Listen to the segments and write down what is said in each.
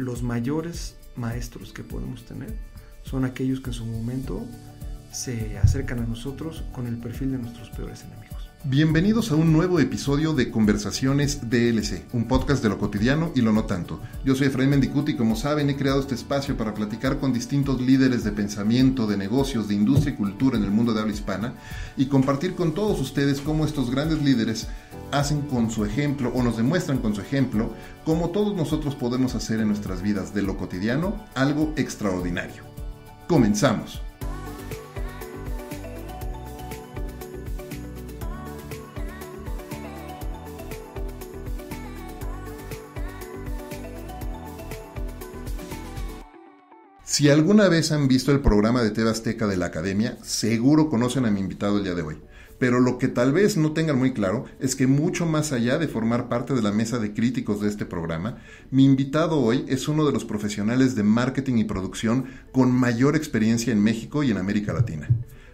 los mayores maestros que podemos tener son aquellos que en su momento se acercan a nosotros con el perfil de nuestros peores enemigos. Bienvenidos a un nuevo episodio de Conversaciones DLC, un podcast de lo cotidiano y lo no tanto. Yo soy Efraín Mendicuti y como saben he creado este espacio para platicar con distintos líderes de pensamiento, de negocios, de industria y cultura en el mundo de habla hispana y compartir con todos ustedes cómo estos grandes líderes hacen con su ejemplo o nos demuestran con su ejemplo cómo todos nosotros podemos hacer en nuestras vidas de lo cotidiano algo extraordinario. Comenzamos. Si alguna vez han visto el programa de TV Azteca de la Academia, seguro conocen a mi invitado el día de hoy. Pero lo que tal vez no tengan muy claro es que mucho más allá de formar parte de la mesa de críticos de este programa, mi invitado hoy es uno de los profesionales de marketing y producción con mayor experiencia en México y en América Latina.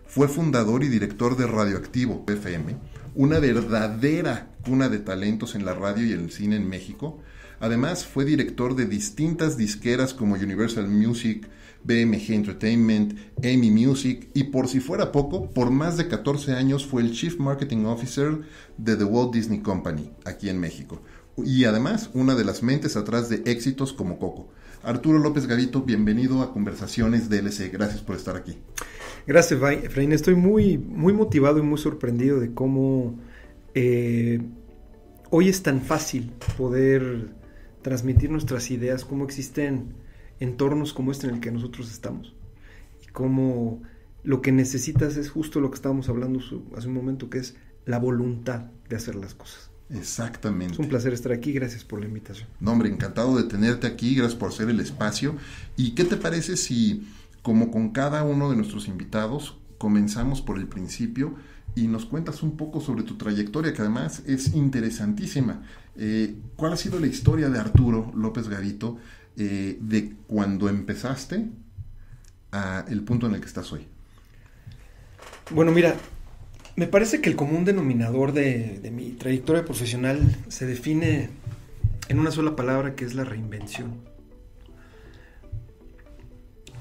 Fue fundador y director de Radioactivo FM, una verdadera cuna de talentos en la radio y el cine en México. Además, fue director de distintas disqueras como Universal Music, BMG Entertainment, EMI Music y por si fuera poco, por más de 14 años fue el Chief Marketing Officer de The Walt Disney Company, aquí en México. Y además, una de las mentes atrás de éxitos como Coco. Arturo López Gavito, bienvenido a Conversaciones DLC. Gracias por estar aquí. Gracias, Efraín. Estoy muy motivado y muy sorprendido de cómo hoy es tan fácil poder transmitir nuestras ideas, cómo existen entornos como este en el que nosotros estamos y cómo lo que necesitas es justo lo que estábamos hablando hace un momento, que es la voluntad de hacer las cosas. Exactamente. Es un placer estar aquí, gracias por la invitación. No, hombre, encantado de tenerte aquí, gracias por hacer el espacio. ¿Y qué te parece si, como con cada uno de nuestros invitados, comenzamos por el principio y nos cuentas un poco sobre tu trayectoria, que además es interesantísima? ¿Cuál ha sido la historia de Arturo López Gavito de cuando empezaste a el punto en el que estás hoy? Bueno, mira, me parece que el común denominador de mi trayectoria profesional se define en una sola palabra, que es la reinvención.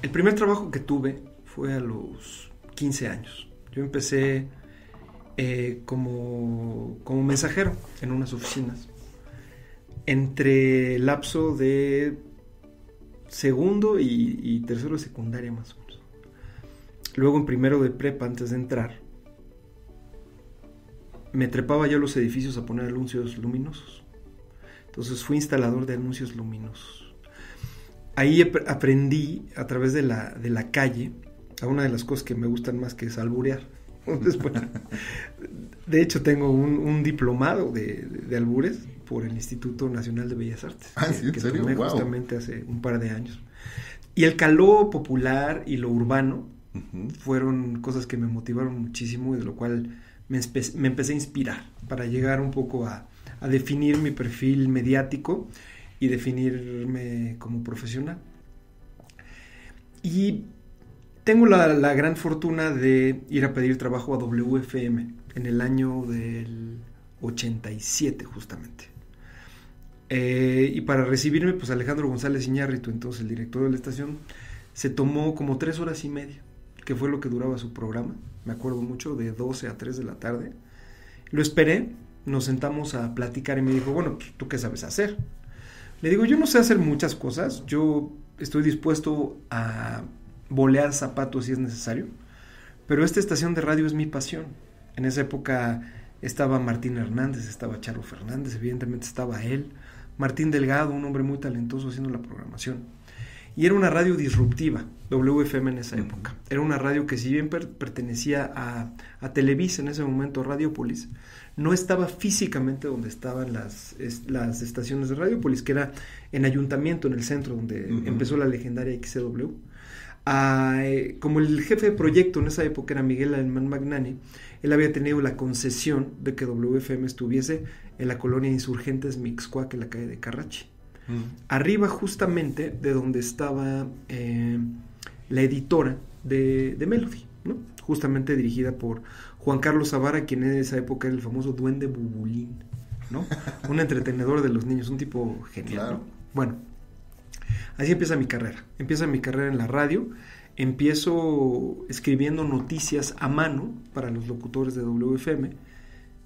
El primer trabajo que tuve fue a los 15 años. Yo empecé como mensajero en unas oficinas, entre el lapso de segundo y tercero de secundaria más o menos. Luego en primero de prepa, antes de entrar, me trepaba yo a los edificios a poner anuncios luminosos. Entonces fui instalador de anuncios luminosos. Ahí aprendí a través de la calle a una de las cosas que me gustan más, que es alburear. Después, de hecho tengo un diplomado de albures por el Instituto Nacional de Bellas Artes, ¿sí? que ¿En serio? tomé Wow. justamente hace un par de años. Y el caló popular y lo urbano fueron cosas que me motivaron muchísimo y de lo cual me empecé a inspirar para llegar un poco a definir mi perfil mediático y definirme como profesional. Y tengo la gran fortuna de ir a pedir trabajo a WFM en el año del 87 justamente. Y para recibirme, pues Alejandro González Iñárritu, entonces el director de la estación, se tomó como 3 horas y media, que fue lo que duraba su programa, me acuerdo mucho, de 12 a 3 de la tarde. Lo esperé, nos sentamos a platicar y me dijo, bueno, pues, ¿tú qué sabes hacer? Le digo, yo no sé hacer muchas cosas, yo estoy dispuesto a bolear zapatos si es necesario, pero esta estación de radio es mi pasión. En esa época estaba Martín Hernández, estaba Charo Fernández, evidentemente estaba él, Martín Delgado, un hombre muy talentoso haciendo la programación. Y era una radio disruptiva, WFM en esa época. Era una radio que, si bien pertenecía a Televisa en ese momento, Radiopolis, no estaba físicamente donde estaban las estaciones de Radiopolis, que era en Ayuntamiento, en el centro, donde empezó la legendaria XCW. Como el jefe de proyecto en esa época era Miguel Alemán Magnani, él había tenido la concesión de que WFM estuviese en la colonia Insurgentes Mixcoac, en la calle de Carrachi. Arriba justamente de donde estaba la editora de Melody, ¿no? Justamente dirigida por Juan Carlos Zavara, quien en esa época era el famoso Duende Bubulín, ¿no? Un entretenedor de los niños, un tipo genial, claro. ¿No? Bueno, Así empieza mi carrera. Empieza mi carrera en la radio. Empiezo escribiendo noticias a mano para los locutores de WFM.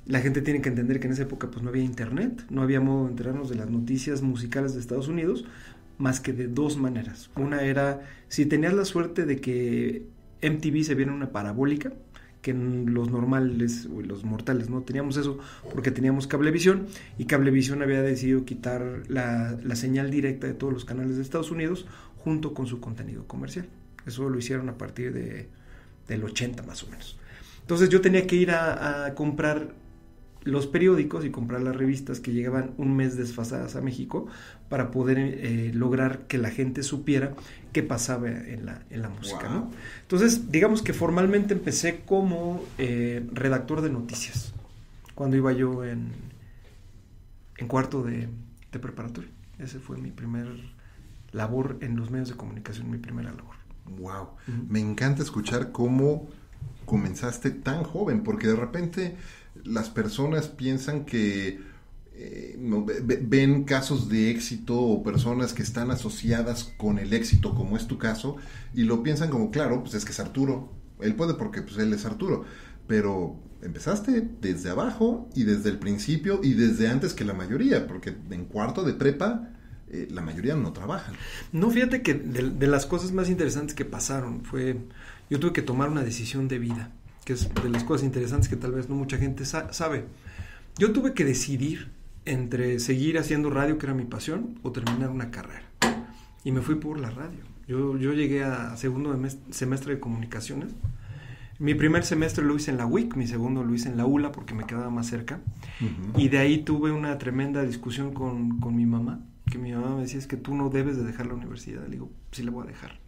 La gente tiene que entender que en esa época pues no había internet, no había modo de enterarnos de las noticias musicales de Estados Unidos, más que de dos maneras. Una era, si tenías la suerte de que MTV se viera en una parabólica, que los normales o los mortales no teníamos eso porque teníamos Cablevisión, y Cablevisión había decidido quitar la señal directa de todos los canales de Estados Unidos junto con su contenido comercial. Eso lo hicieron a partir del 80 más o menos. Entonces yo tenía que ir a comprar los periódicos y comprar las revistas que llegaban un mes desfasadas a México para poder lograr que la gente supiera qué pasaba en la música, Wow. ¿no? Entonces, digamos que formalmente empecé como redactor de noticias, cuando iba yo en cuarto de preparatoria. Ese fue mi primer labor en los medios de comunicación, mi primera labor. Wow. Me encanta escuchar cómo comenzaste tan joven, porque de repente las personas piensan que ven casos de éxito o personas que están asociadas con el éxito, como es tu caso, y lo piensan como, claro, pues es que es Arturo, él puede porque pues él es Arturo, pero empezaste desde abajo y desde el principio y desde antes que la mayoría, porque en cuarto de prepa la mayoría no trabajan. No, fíjate que de las cosas más interesantes que pasaron fue, yo tuve que tomar una decisión de vida, que es de las cosas interesantes que tal vez no mucha gente sabe. Yo tuve que decidir entre seguir haciendo radio, que era mi pasión, o terminar una carrera. Y me fui por la radio. Yo llegué a segundo semestre de comunicaciones. Mi primer semestre lo hice en la UIC, mi segundo lo hice en la ULA porque me quedaba más cerca. Uh-huh. Y de ahí tuve una tremenda discusión con mi mamá, que mi mamá me decía, es que tú no debes de dejar la universidad. Le digo, sí la voy a dejar.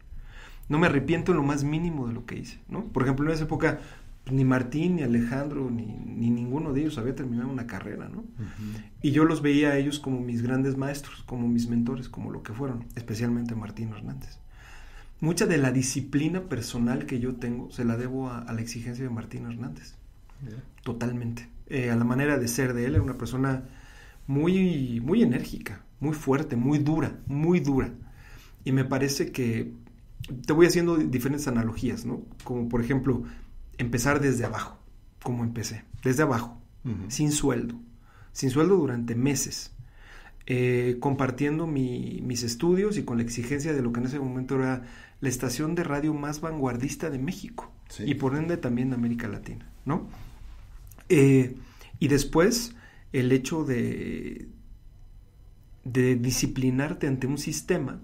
No me arrepiento en lo más mínimo de lo que hice, ¿no? Por ejemplo, en esa época ni Martín, ni Alejandro, ni ninguno de ellos había terminado una carrera, ¿no? Uh-huh. Y yo los veía a ellos como mis grandes maestros, como mis mentores, como lo que fueron, especialmente Martín Hernández. Mucha de la disciplina personal que yo tengo se la debo a la exigencia de Martín Hernández. Yeah. Totalmente. A la manera de ser de él, era una persona muy, muy enérgica, muy fuerte, muy dura. Y me parece que te voy haciendo diferentes analogías, ¿no? Como por ejemplo, empezar desde abajo, como empecé, desde abajo, uh-huh. sin sueldo durante meses, compartiendo mis estudios y con la exigencia de lo que en ese momento era la estación de radio más vanguardista de México, sí. Y por ende también de América Latina, ¿no? Y después el hecho de disciplinarte ante un sistema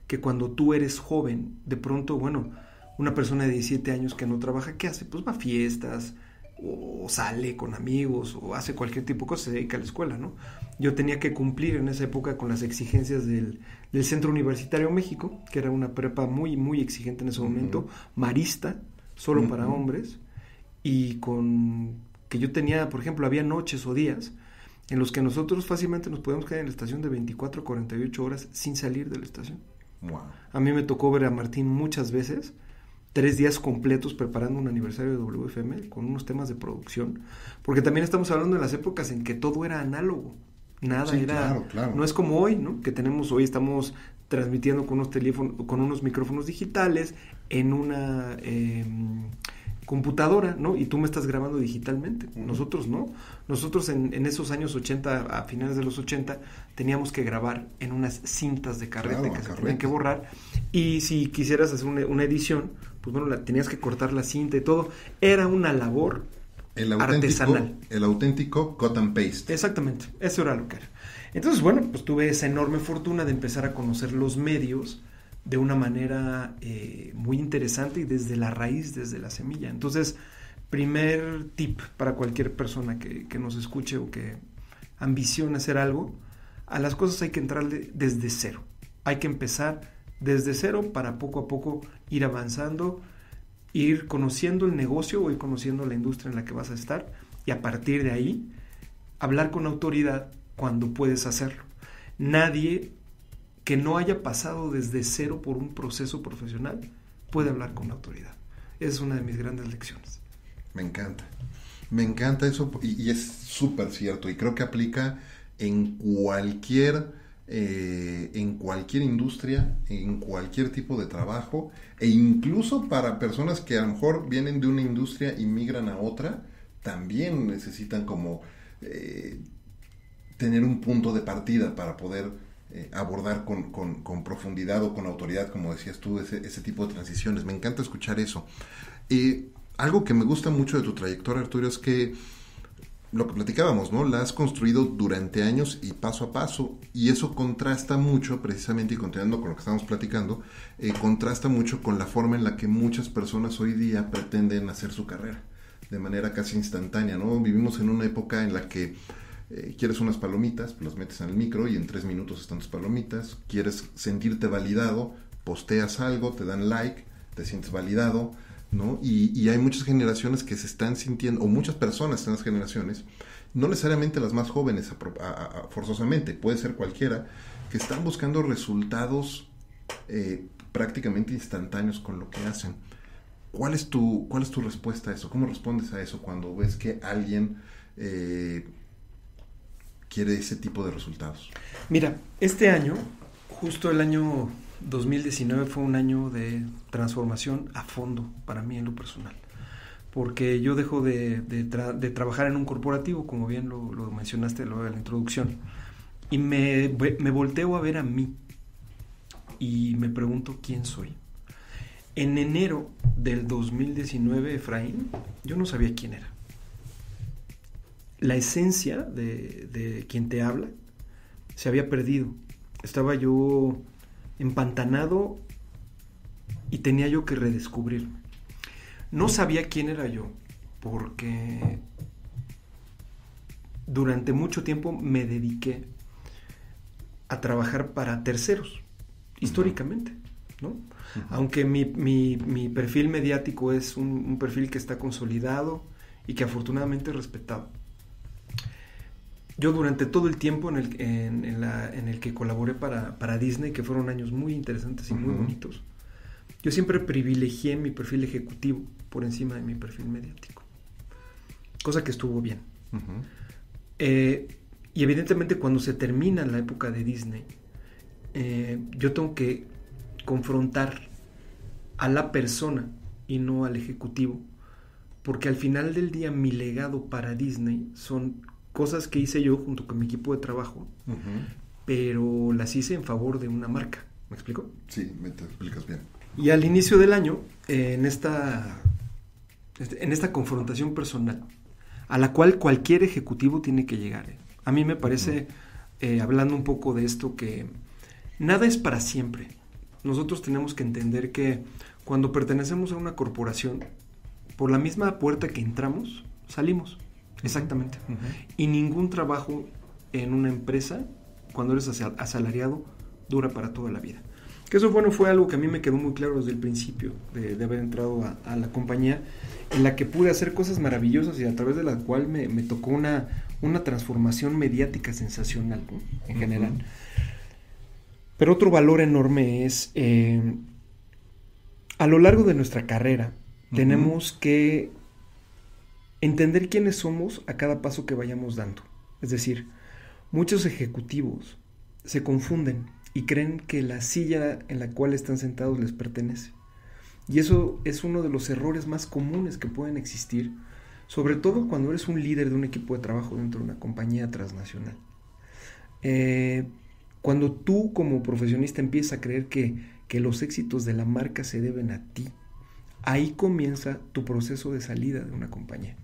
que cuando tú eres joven, de pronto, bueno, una persona de 17 años que no trabaja, ¿qué hace? Pues va a fiestas, o sale con amigos, o hace cualquier tipo de cosa, se dedica a la escuela, ¿no? Yo tenía que cumplir en esa época con las exigencias del Centro Universitario México, que era una prepa muy, muy exigente en ese momento, uh-huh. marista, solo uh-huh. para hombres, y con que yo tenía, por ejemplo, había noches o días en los que nosotros fácilmente nos podíamos quedar en la estación de 24 a 48 horas sin salir de la estación. Wow. A mí me tocó ver a Martín muchas veces, 3 días completos preparando un aniversario de WFM con unos temas de producción, porque también estamos hablando de las épocas en que todo era análogo, nada sí, era, claro. No es como hoy, ¿no? Que hoy estamos transmitiendo con unos teléfonos, con unos micrófonos digitales en una computadora, ¿no? Y tú me estás grabando digitalmente. Uh-huh. Nosotros no. Nosotros en esos años 80, a finales de los 80, teníamos que grabar en unas cintas de carrete que se tenían que borrar. Y si quisieras hacer una edición, pues bueno, tenías que cortar la cinta y todo. Era una labor artesanal. El auténtico cut and paste. Exactamente. Eso era lo que era. Entonces, bueno, pues tuve esa enorme fortuna de empezar a conocer los medios de una manera muy interesante y desde la raíz, desde la semilla. Entonces, primer tip para cualquier persona que nos escuche o que ambicione hacer algo, a las cosas hay que entrarle desde cero. Hay que empezar desde cero para poco a poco ir avanzando, ir conociendo el negocio o ir conociendo la industria en la que vas a estar y a partir de ahí hablar con autoridad cuando puedes hacerlo. Nadie que no haya pasado desde cero por un proceso profesional puede hablar con la autoridad. Esa es una de mis grandes lecciones. Me encanta eso y es súper cierto y creo que aplica en cualquier en cualquier industria, en cualquier tipo de trabajo, e incluso para personas que a lo mejor vienen de una industria y migran a otra, también necesitan como tener un punto de partida para poder abordar con profundidad o con autoridad, como decías tú, ese tipo de transiciones. Me encanta escuchar eso. Algo que me gusta mucho de tu trayectoria, Arturo, es que lo que platicábamos, ¿no? La has construido durante años y paso a paso, y eso contrasta mucho, precisamente, y continuando con lo que estamos platicando, contrasta mucho con la forma en la que muchas personas hoy día pretenden hacer su carrera, de manera casi instantánea, ¿no? Vivimos en una época en la que quieres unas palomitas, pues las metes en el micro y en 3 minutos están tus palomitas. Quieres sentirte validado, posteas algo, te dan like, te sientes validado, ¿no? Y hay muchas generaciones que se están sintiendo, o muchas personas en las generaciones, no necesariamente las más jóvenes forzosamente, puede ser cualquiera, que están buscando resultados prácticamente instantáneos con lo que hacen. ¿Cuál es tu respuesta a eso? ¿Cómo respondes a eso cuando ves que alguien quiere ese tipo de resultados? Mira, este año, justo el año 2019, fue un año de transformación a fondo para mí en lo personal, porque yo dejo de trabajar en un corporativo, como bien lo mencionaste luego de la introducción, y me volteo a ver a mí y me pregunto quién soy. En enero del 2019, Efraín, yo no sabía quién era. La esencia de quien te habla se había perdido. Estaba yo empantanado y tenía yo que redescubrirme. No sabía quién era yo, porque durante mucho tiempo me dediqué a trabajar para terceros, históricamente, ¿no? Uh-huh. Aunque mi perfil mediático es un perfil que está consolidado y que afortunadamente es respetado. Yo durante todo el tiempo en el que colaboré para Disney, que fueron años muy interesantes y muy bonitos, yo siempre privilegié mi perfil ejecutivo por encima de mi perfil mediático, cosa que estuvo bien. Uh-huh. Y evidentemente cuando se termina la época de Disney, yo tengo que confrontar a la persona y no al ejecutivo, porque al final del día mi legado para Disney son cosas que hice yo junto con mi equipo de trabajo, pero las hice en favor de una marca. ¿Me explico? Sí, me te explicas bien. Y al inicio del año, en esta confrontación personal, a la cual cualquier ejecutivo tiene que llegar. A mí me parece, hablando un poco de esto, que nada es para siempre. Nosotros tenemos que entender que cuando pertenecemos a una corporación, por la misma puerta que entramos, salimos. Exactamente. Uh-huh. Y ningún trabajo en una empresa, cuando eres asalariado, dura para toda la vida. Que eso, bueno, fue algo que a mí me quedó muy claro desde el principio de haber entrado a la compañía, en la que pude hacer cosas maravillosas y a través de la cual me tocó una transformación mediática sensacional, ¿no? En general. Pero otro valor enorme es, a lo largo de nuestra carrera, tenemos que entender quiénes somos a cada paso que vayamos dando. Es decir, muchos ejecutivos se confunden y creen que la silla en la cual están sentados les pertenece. Y eso es uno de los errores más comunes que pueden existir, sobre todo cuando eres un líder de un equipo de trabajo dentro de una compañía transnacional. Cuando tú como profesionista empiezas a creer que los éxitos de la marca se deben a ti, ahí comienza tu proceso de salida de una compañía.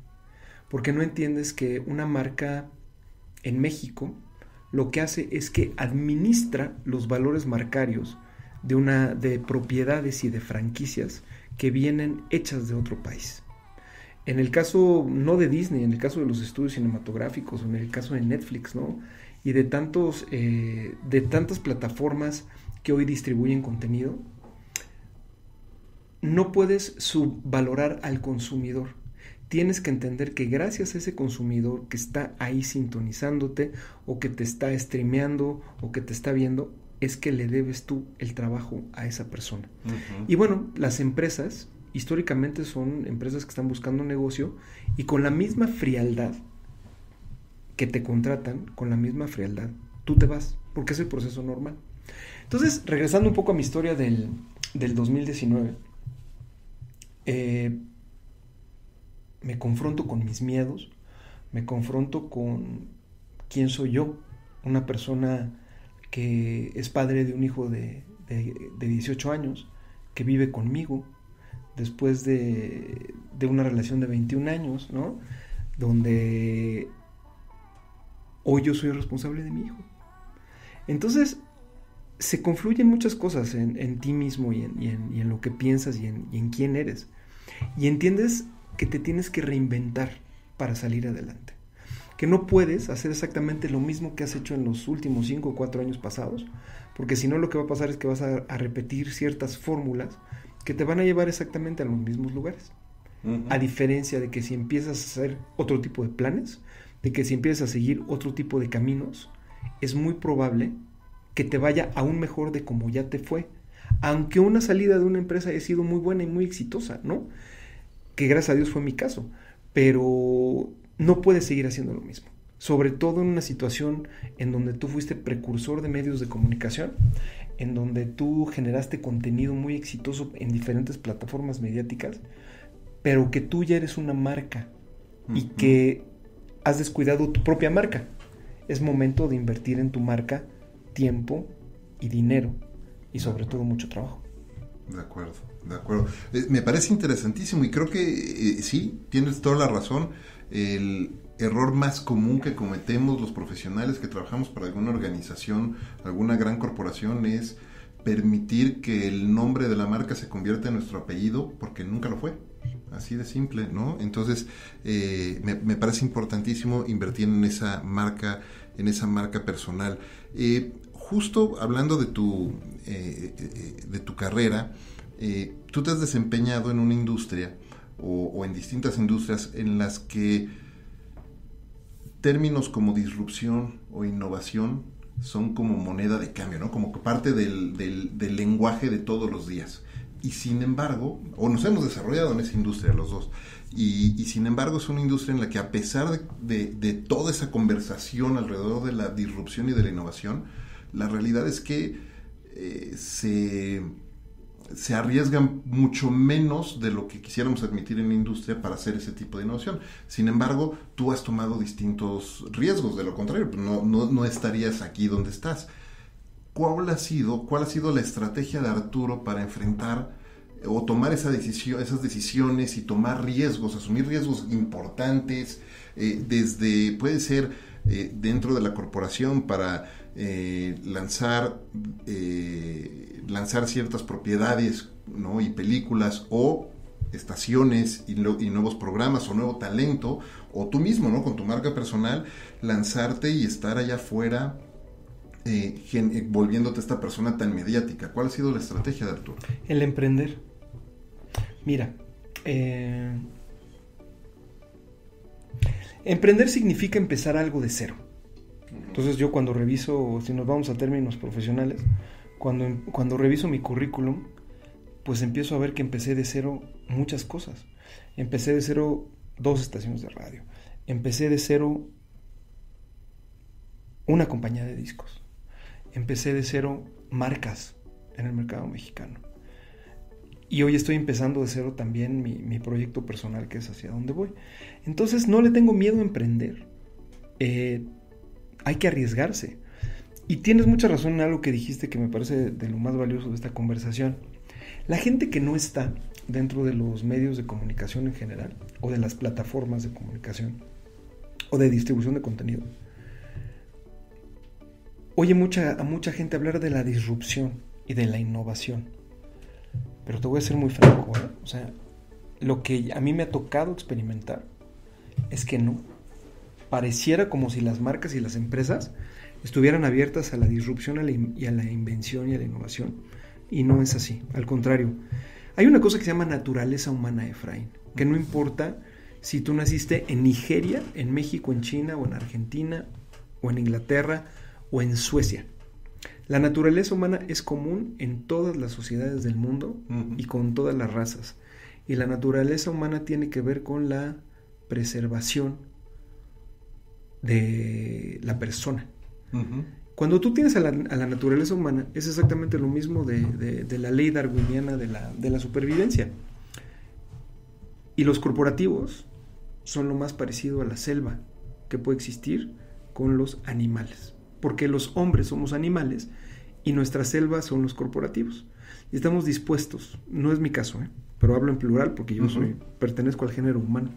Porque no entiendes que una marca en México lo que hace es que administra los valores marcarios de propiedades y de franquicias que vienen hechas de otro país. En el caso no de Disney, en el caso de los estudios cinematográficos, o en el caso de Netflix, ¿no? Y de tantas plataformas que hoy distribuyen contenido, no puedes subvalorar al consumidor. Tienes que entender que gracias a ese consumidor que está ahí sintonizándote, o que te está streameando, o que te está viendo, es que le debes tú el trabajo a esa persona. Uh-huh. Y bueno, las empresas históricamente son empresas que están buscando un negocio, y con la misma frialdad que te contratan, con la misma frialdad tú te vas, porque es el proceso normal. Entonces, regresando un poco a mi historia del 2019, me confronto con mis miedos, me confronto con quién soy yo, una persona que es padre de un hijo de 18 años, que vive conmigo, después de una relación de 21 años, ¿no? Donde hoy yo soy el responsable de mi hijo. Entonces, se confluyen muchas cosas en ti mismo y en lo que piensas y en quién eres. Y entiendes que te tienes que reinventar para salir adelante. Que no puedes hacer exactamente lo mismo que has hecho en los últimos 5 o 4 años pasados, porque si no lo que va a pasar es que vas a repetir ciertas fórmulas que te van a llevar exactamente a los mismos lugares. Uh-huh. A diferencia de que si empiezas a hacer otro tipo de planes, de que si empiezas a seguir otro tipo de caminos, es muy probable que te vaya aún mejor de como ya te fue. Aunque una salida de una empresa haya sido muy buena y muy exitosa, ¿no? Que gracias a Dios fue mi caso. Pero no puedes seguir haciendo lo mismo. Sobre todo en una situación en donde tú fuiste precursor de medios de comunicación, en donde tú generaste contenido muy exitoso en diferentes plataformas mediáticas, pero que tú ya eres una marca y que has descuidado tu propia marca. Es momento de invertir en tu marca tiempo y dinero y sobre todo mucho trabajo. De acuerdo. Me parece interesantísimo y creo que sí, tienes toda la razón. El error más común que cometemos los profesionales que trabajamos para alguna organización, alguna gran corporación, es permitir que el nombre de la marca se convierta en nuestro apellido porque nunca lo fue. Así de simple, ¿no? Entonces, me parece importantísimo invertir en esa marca personal. Justo hablando de tu carrera, tú te has desempeñado en una industria o en distintas industrias en las que términos como disrupción o innovación son como moneda de cambio, ¿no? Como parte del lenguaje de todos los días. Y sin embargo, o nos hemos desarrollado en esa industria los dos, y sin embargo es una industria en la que a pesar de toda esa conversación alrededor de la disrupción y de la innovación, la realidad es que se arriesgan mucho menos de lo que quisiéramos admitir en la industria para hacer ese tipo de innovación. Sin embargo, tú has tomado distintos riesgos, de lo contrario, no estarías aquí donde estás. ¿Cuál ha sido la estrategia de Arturo para enfrentar o tomar esas decisiones y tomar riesgos, asumir riesgos importantes, puede ser dentro de la corporación para lanzar ciertas propiedades, ¿no? Y películas o estaciones y nuevos programas o nuevo talento, o tú mismo, ¿no? Con tu marca personal, lanzarte y estar allá afuera volviéndote esta persona tan mediática? ¿Cuál ha sido la estrategia de Arturo? El emprender. Mira, emprender significa empezar algo de cero. Entonces yo cuando reviso, si nos vamos a términos profesionales, cuando reviso mi currículum, pues empiezo a ver que empecé de cero muchas cosas. Empecé de cero 2 estaciones de radio. Empecé de cero una compañía de discos. Empecé de cero marcas en el mercado mexicano. Y hoy estoy empezando de cero también mi proyecto personal, que es hacia dónde voy. Entonces no le tengo miedo a emprender. Hay que arriesgarse. Y tienes mucha razón en algo que dijiste que me parece de lo más valioso de esta conversación. La gente que no está dentro de los medios de comunicación en general, o de las plataformas de comunicación, o de distribución de contenido, oye a mucha gente hablar de la disrupción y de la innovación. Pero te voy a ser muy franco, ¿eh? O sea, lo que a mí me ha tocado experimentar es que no. Pareciera como si las marcas y las empresas estuvieran abiertas a la disrupción y a la invención y a la innovación. Y no es así, al contrario. Hay una cosa que se llama naturaleza humana, Efraín, que no importa si tú naciste en Nigeria, en México, en China, o en Argentina, o en Inglaterra, o en Suecia. La naturaleza humana es común en todas las sociedades del mundo y con todas las razas. Y la naturaleza humana tiene que ver con la preservación de la persona. Cuando tú tienes a la naturaleza humana, es exactamente lo mismo de la ley darwiniana de la supervivencia. Y los corporativos son lo más parecido a la selva que puede existir con los animales. Porque los hombres somos animales y nuestra selva son los corporativos. Y estamos dispuestos, no es mi caso, pero hablo en plural porque yo pertenezco al género humano,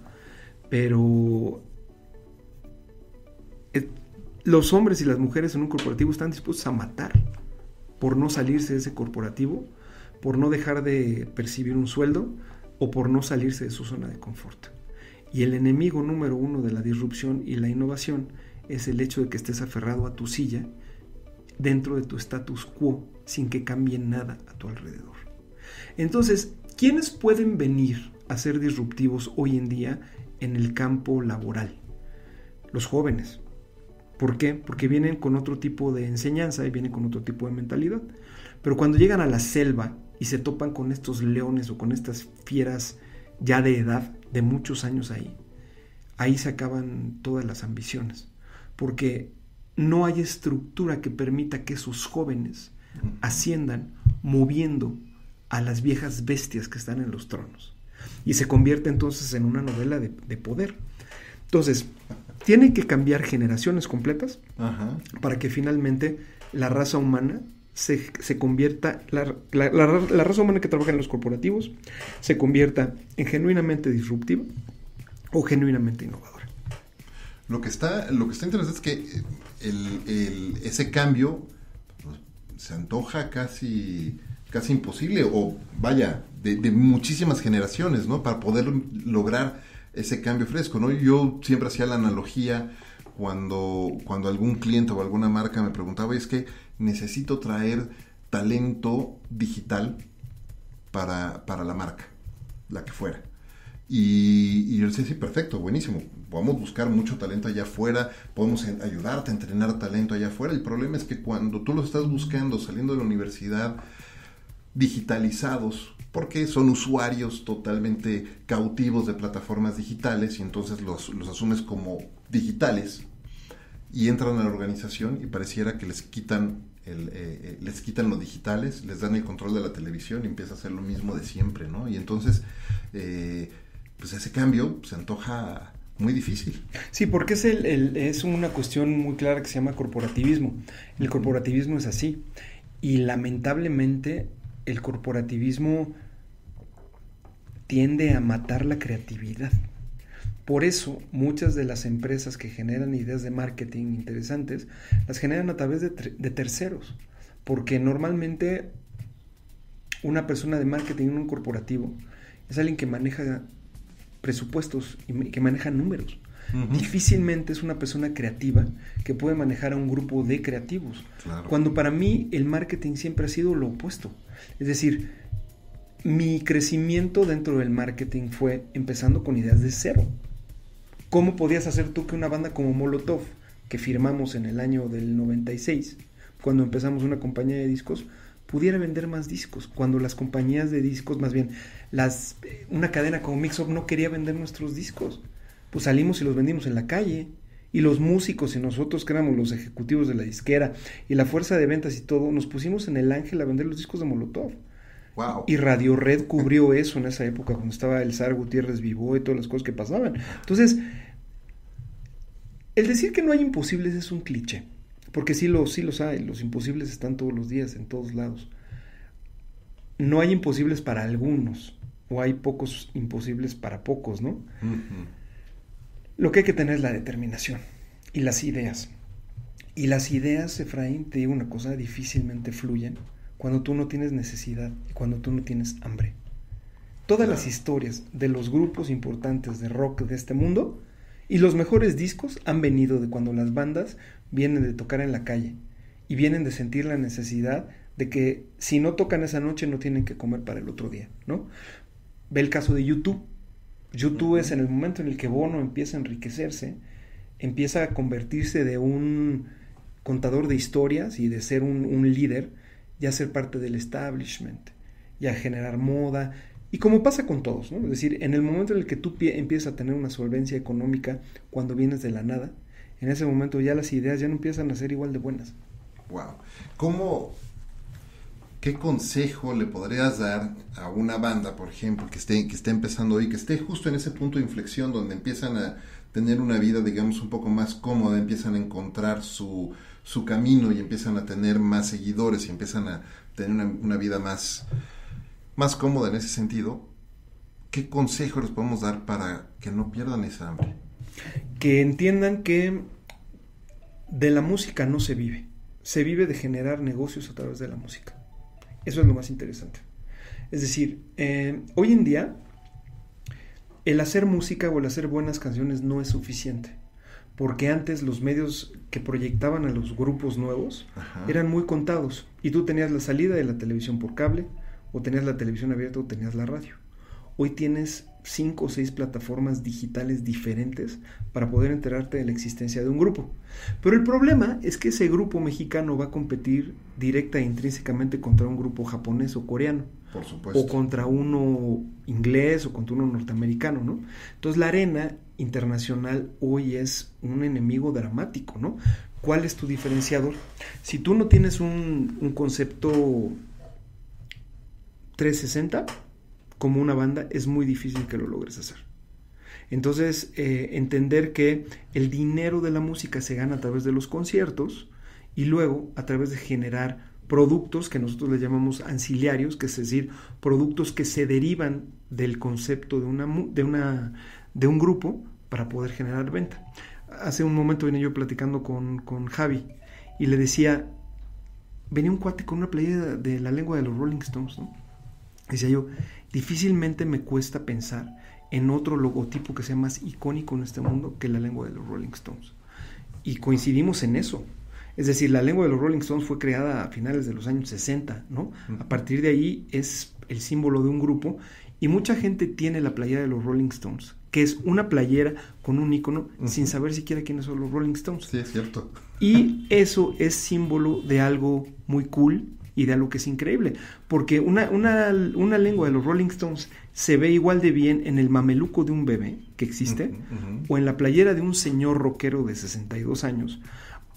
pero los hombres y las mujeres en un corporativo están dispuestos a matar por no salirse de ese corporativo, por no dejar de percibir un sueldo o por no salirse de su zona de confort. Y el enemigo número uno de la disrupción y la innovación es el hecho de que estés aferrado a tu silla dentro de tu status quo sin que cambie nada a tu alrededor. Entonces, ¿quiénes pueden venir a ser disruptivos hoy en día en el campo laboral? Los jóvenes. ¿Por qué? Porque vienen con otro tipo de enseñanza y vienen con otro tipo de mentalidad. Pero cuando llegan a la selva y se topan con estos leones o con estas fieras ya de edad, de muchos años ahí se acaban todas las ambiciones. Porque no hay estructura que permita que esos jóvenes asciendan moviendo a las viejas bestias que están en los tronos. Y se convierte entonces en una novela de poder. Entonces, tienen que cambiar generaciones completas para que finalmente la raza humana se convierta, la raza humana que trabaja en los corporativos se convierta en genuinamente disruptiva o genuinamente innovadora. Lo que está interesante es que ese cambio se antoja casi imposible, o vaya, de muchísimas generaciones, ¿no? Para poder lograr ese cambio fresco, ¿no? Yo siempre hacía la analogía cuando algún cliente o alguna marca me preguntaba, es que necesito traer talento digital para la marca, la que fuera. Y yo decía, sí, perfecto, buenísimo. Podemos buscar mucho talento allá afuera, podemos ayudarte a entrenar talento allá afuera. El problema es que cuando tú lo estás buscando saliendo de la universidad, digitalizados, porque son usuarios totalmente cautivos de plataformas digitales y entonces los asumes como digitales y entran a la organización y pareciera que les quitan los digitales, les dan el control de la televisión y empieza a hacer lo mismo de siempre, ¿no? Y entonces pues ese cambio se antoja muy difícil. Sí, porque es una cuestión muy clara que se llama corporativismo. El corporativismo es así y lamentablemente el corporativismo tiende a matar la creatividad. Por eso, muchas de las empresas que generan ideas de marketing interesantes, las generan a través de terceros. Porque normalmente una persona de marketing en un corporativo es alguien que maneja presupuestos y que maneja números. Difícilmente es una persona creativa que puede manejar a un grupo de creativos. Claro. Cuando para mí el marketing siempre ha sido lo opuesto. Es decir, mi crecimiento dentro del marketing fue empezando con ideas de cero. ¿Cómo podías hacer tú que una banda como Molotov, que firmamos en el año del 96, cuando empezamos una compañía de discos, pudiera vender más discos? Cuando las compañías de discos, más bien, una cadena como Mix-Up no quería vender nuestros discos. Pues salimos y los vendimos en la calle. Y los músicos y nosotros, que éramos los ejecutivos de la disquera y la fuerza de ventas y todo, nos pusimos en el Ángel a vender los discos de Molotov. Wow. Y Radio Red cubrió eso en esa época, cuando estaba el Zar Gutiérrez Vivo y todas las cosas que pasaban. Entonces, el decir que no hay imposibles es un cliché, porque sí los hay, los imposibles están todos los días, en todos lados. No hay imposibles para algunos, o hay pocos imposibles para pocos, ¿no? Lo que hay que tener es la determinación y las ideas. Y las ideas, Efraín, te digo una cosa, difícilmente fluyen cuando tú no tienes necesidad y cuando tú no tienes hambre. Todas las historias de los grupos importantes de rock de este mundo y los mejores discos han venido de cuando las bandas vienen de tocar en la calle y vienen de sentir la necesidad de que si no tocan esa noche no tienen que comer para el otro día, ¿no? Ve el caso de YouTube. YouTube es en el momento en el que Bono empieza a enriquecerse, empieza a convertirse de un contador de historias y de ser un líder, ya a ser parte del establishment, y a generar moda, y como pasa con todos, ¿no? Es decir, en el momento en el que tú empiezas a tener una solvencia económica cuando vienes de la nada, en ese momento ya las ideas ya no empiezan a ser igual de buenas. Wow. ¿Qué consejo le podrías dar a una banda, por ejemplo, que esté empezando hoy, que esté justo en ese punto de inflexión donde empiezan a tener una vida, digamos, un poco más cómoda, empiezan a encontrar su camino y empiezan a tener más seguidores y empiezan a tener una vida más cómoda en ese sentido? ¿Qué consejo les podemos dar para que no pierdan esa hambre? Que entiendan que de la música no se vive de generar negocios a través de la música. Eso es lo más interesante. Es decir, hoy en día el hacer música o el hacer buenas canciones no es suficiente, porque antes los medios que proyectaban a los grupos nuevos eran muy contados, y tú tenías la salida de la televisión por cable, o tenías la televisión abierta, o tenías la radio. Hoy tienes 5 o 6 plataformas digitales diferentes para poder enterarte de la existencia de un grupo. Pero el problema es que ese grupo mexicano va a competir directa e intrínsecamente contra un grupo japonés o coreano. Por supuesto. O contra uno inglés o contra uno norteamericano, ¿no? Entonces la arena internacional hoy es un enemigo dramático, ¿no? ¿Cuál es tu diferenciador? Si tú no tienes un concepto 360 como una banda, es muy difícil que lo logres hacer. Entonces, entender que el dinero de la música se gana a través de los conciertos y luego a través de generar productos que nosotros le llamamos ancillarios, que es decir, productos que se derivan del concepto de un grupo para poder generar venta. Hace un momento venía yo platicando con Javi y le decía, venía un cuate con una playera de La Lengua de los Rolling Stones, ¿no? Decía yo, difícilmente me cuesta pensar en otro logotipo que sea más icónico en este mundo que La Lengua de los Rolling Stones. Y coincidimos en eso. Es decir, La Lengua de los Rolling Stones fue creada a finales de los años 60, ¿no? A partir de ahí es el símbolo de un grupo, y mucha gente tiene la playera de los Rolling Stones, que es una playera con un icono sin saber siquiera quiénes son los Rolling Stones. Sí, es cierto. Y eso es símbolo de algo muy cool y de algo que es increíble, porque una lengua de los Rolling Stones se ve igual de bien en el mameluco de un bebé que existe, o en la playera de un señor rockero de 62 años,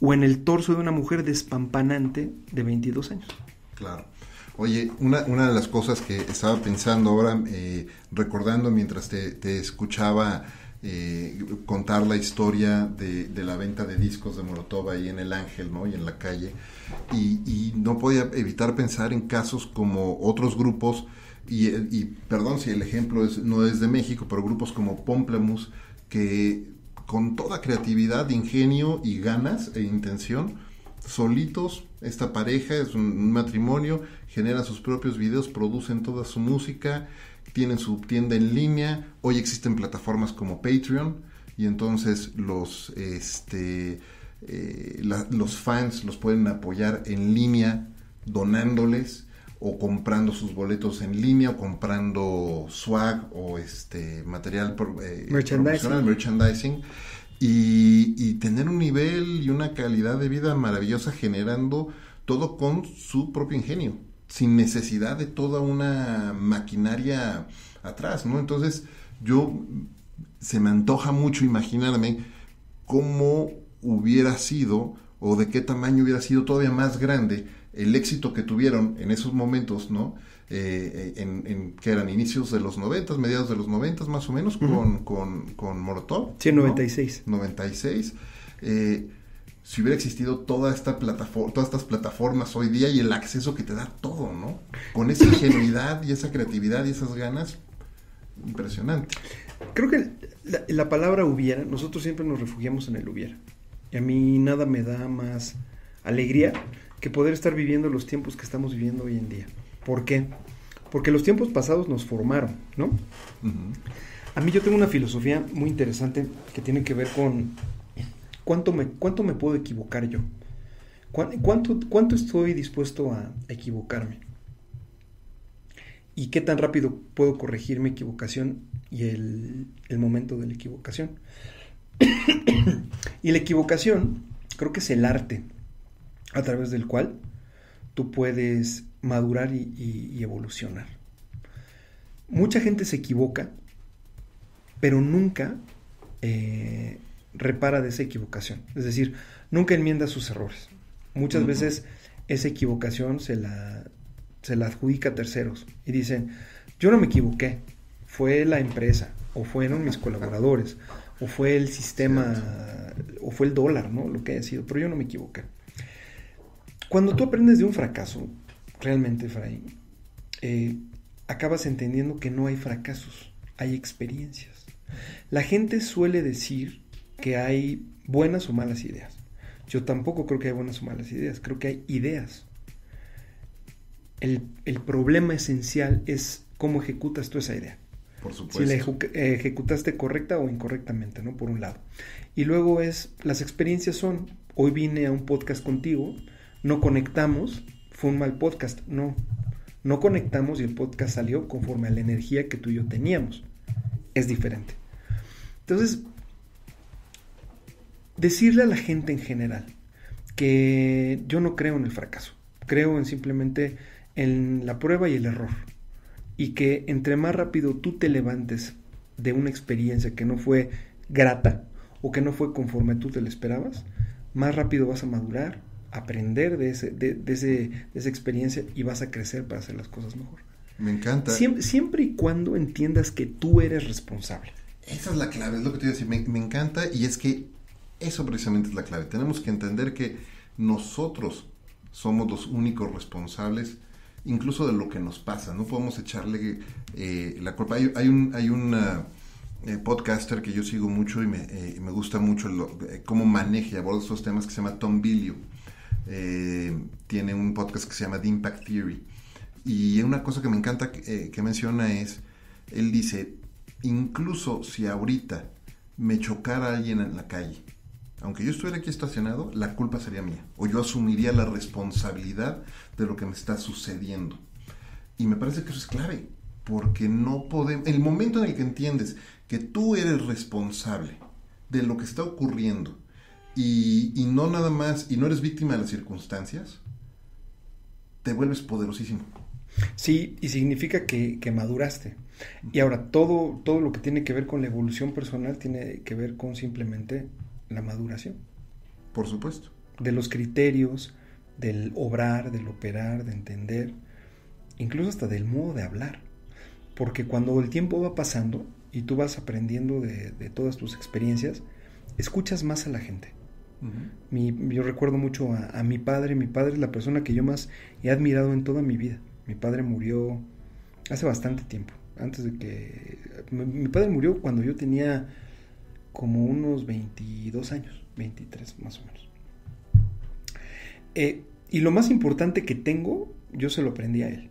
o en el torso de una mujer despampanante de 22 años. Claro. Oye, una de las cosas que estaba pensando ahora, recordando mientras te escuchaba contar la historia de la venta de discos de Molotov ahí en el Ángel, ¿no? Y en la calle, y no podía evitar pensar en casos como otros grupos, y perdón si el ejemplo no es de México, pero grupos como Pomplamoose, que con toda creatividad, ingenio y ganas e intención, solitos, esta pareja es un matrimonio, generan sus propios videos, producen toda su música, tienen su tienda en línea. Hoy existen plataformas como Patreon, y entonces los fans los pueden apoyar en línea donándoles, o comprando sus boletos en línea, o comprando swag o material merchandising, y tener un nivel y una calidad de vida maravillosa, generando todo con su propio ingenio, sin necesidad de toda una maquinaria atrás, ¿no? Entonces se me antoja mucho imaginarme cómo hubiera sido, o de qué tamaño hubiera sido todavía más grande el éxito que tuvieron en esos momentos, ¿no? Que eran inicios de los 90, mediados de los 90 más o menos, con Molotov. Sí, 96. ¿No? 96. Si hubiera existido todas estas plataformas hoy día, y el acceso que te da todo, ¿no? Con esa ingenuidad y esa creatividad y esas ganas, impresionante. Creo que la palabra hubiera, nosotros siempre nos refugiamos en el hubiera. Y a mí nada me da más alegría que poder estar viviendo los tiempos que estamos viviendo hoy en día. ¿Por qué? Porque los tiempos pasados nos formaron, ¿no? Uh-huh. A mí yo tengo una filosofía muy interesante que tiene que ver con cuánto me puedo equivocar yo. ¿Cuánto estoy dispuesto a equivocarme? ¿Y qué tan rápido puedo corregir mi equivocación y el momento de la equivocación? Y la equivocación creo que es el arte a través del cual tú puedes madurar y evolucionar. Mucha gente se equivoca, pero nunca repara de esa equivocación. Es decir, nunca enmienda sus errores. Muchas veces esa equivocación se la adjudica a terceros y dicen, yo no me equivoqué, fue la empresa, o fueron mis colaboradores, o fue el sistema, o fue el dólar, ¿no? Lo que haya sido, pero yo no me equivoqué. Cuando tú aprendes de un fracaso, realmente, Efraín, acabas entendiendo que no hay fracasos, hay experiencias. La gente suele decir que hay buenas o malas ideas. Yo tampoco creo que hay buenas o malas ideas, creo que hay ideas. El problema esencial es cómo ejecutas tú esa idea. Por supuesto. Si la ejecutaste correcta o incorrectamente, ¿no? Por un lado. Y luego las experiencias son, hoy vine a un podcast contigo, no conectamos, fue un mal podcast, no conectamos y el podcast salió conforme a la energía que tú y yo teníamos. Es diferente. Entonces, decirle a la gente en general que yo no creo en el fracaso, creo en simplemente en la prueba y el error, y que entre más rápido tú te levantes de una experiencia que no fue grata o que no fue conforme tú te lo esperabas, más rápido vas a madurar, aprender de esa experiencia y vas a crecer para hacer las cosas mejor. Me encanta. Siempre y cuando entiendas que tú eres responsable. Esa es la clave, es lo que te iba a decir. Me encanta, y es que eso precisamente es la clave. Tenemos que entender que nosotros somos los únicos responsables, incluso de lo que nos pasa. No podemos echarle la culpa. Hay un podcaster que yo sigo mucho y me gusta mucho cómo maneja y aborda estos temas, que se llama Tom Bilyeu. Tiene un podcast que se llama The Impact Theory. Y una cosa que me encanta que menciona es, él dice, incluso si ahorita me chocara alguien en la calle, aunque yo estuviera aquí estacionado, la culpa sería mía, o yo asumiría la responsabilidad de lo que me está sucediendo. Y me parece que eso es clave, porque no podemos, el momento en el que entiendes que tú eres responsable de lo que está ocurriendo y no nada más, y no eres víctima de las circunstancias, te vuelves poderosísimo. Sí, y significa que maduraste. Y ahora todo lo que tiene que ver con la evolución personal tiene que ver con simplemente la maduración. Por supuesto. De los criterios, del obrar, del operar, de entender, incluso hasta del modo de hablar. Porque cuando el tiempo va pasando y tú vas aprendiendo de todas tus experiencias, escuchas más a la gente. Uh-huh. Yo recuerdo mucho a mi padre. Mi padre es la persona que yo más he admirado en toda mi vida. Mi padre murió hace bastante tiempo. Antes de que... Mi padre murió cuando yo tenía como unos 22 años, 23 más o menos. Y lo más importante que tengo, yo se lo aprendí a él.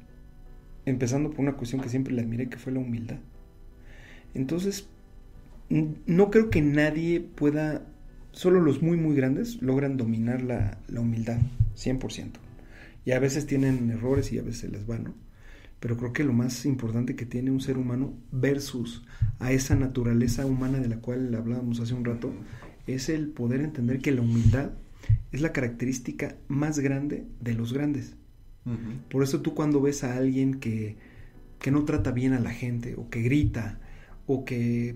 Empezando por una cuestión que siempre le admiré, que fue la humildad. Entonces, no creo que nadie pueda... Solo los muy, muy grandes logran dominar la humildad, 100%. Y a veces tienen errores y a veces se les va, ¿no? Pero creo que lo más importante que tiene un ser humano versus a esa naturaleza humana de la cual hablábamos hace un rato, es el poder entender que la humildad es la característica más grande de los grandes. Uh-huh. Por eso tú cuando ves a alguien que no trata bien a la gente, o que grita, o que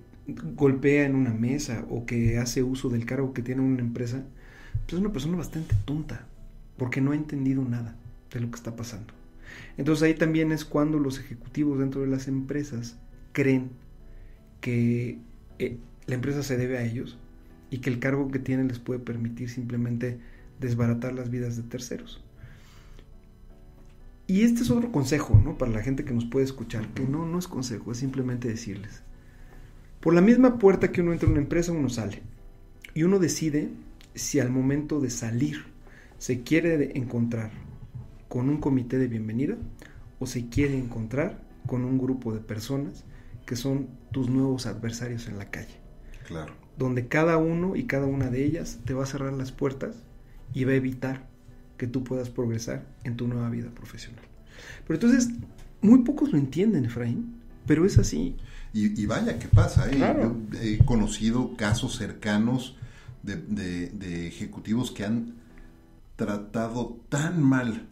golpea en una mesa, o que hace uso del cargo que tiene en una empresa, pues es una persona bastante tonta, porque no ha entendido nada de lo que está pasando. Entonces ahí también es cuando los ejecutivos dentro de las empresas creen que la empresa se debe a ellos y que el cargo que tienen les puede permitir simplemente desbaratar las vidas de terceros. Y este es otro consejo, ¿no? Para la gente que nos puede escuchar, que no es consejo, es simplemente decirles. Por la misma puerta que uno entra en una empresa, uno sale. Y uno decide si al momento de salir se quiere encontrar con un comité de bienvenida o se quiere encontrar con un grupo de personas que son tus nuevos adversarios en la calle. Claro. Donde cada uno y cada una de ellas te va a cerrar las puertas y va a evitar que tú puedas progresar en tu nueva vida profesional. Pero entonces, muy pocos lo entienden, Efraín, pero es así. Y vaya, ¿qué pasa? Claro. Yo he conocido casos cercanos de ejecutivos que han tratado tan mal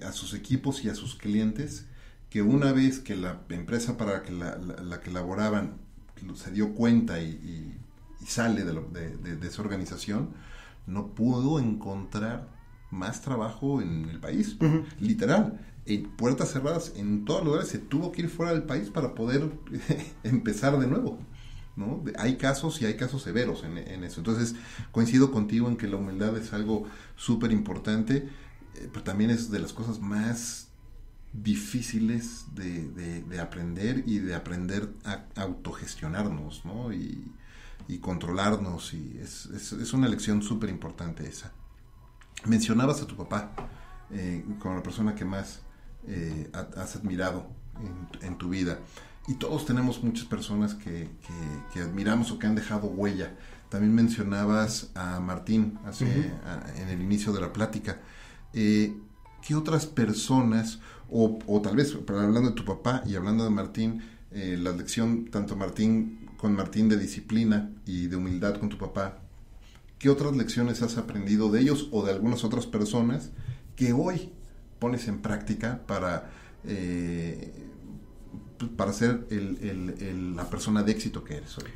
a sus equipos y a sus clientes, que una vez que la empresa para la que laboraban se dio cuenta y sale de esa organización, no pudo encontrar más trabajo en el país, Uh-huh. literal. En puertas cerradas en todos los lugares, se tuvo que ir fuera del país para poder empezar de nuevo, ¿no? Hay casos y hay casos severos en eso. Entonces, coincido contigo en que la humildad es algo súper importante, pero también es de las cosas más difíciles de aprender y de aprender a autogestionarnos, ¿no? Y controlarnos, y es una lección súper importante esa. Mencionabas a tu papá como la persona que más has admirado en tu vida, y todos tenemos muchas personas que admiramos o que han dejado huella. También mencionabas a Martín en el inicio de la plática. ¿Qué otras personas, o tal vez hablando de tu papá y hablando de Martín, la lección tanto con Martín de disciplina y de humildad con tu papá, qué otras lecciones has aprendido de ellos o de algunas otras personas que hoy pones en práctica para ser la persona de éxito que eres hoy?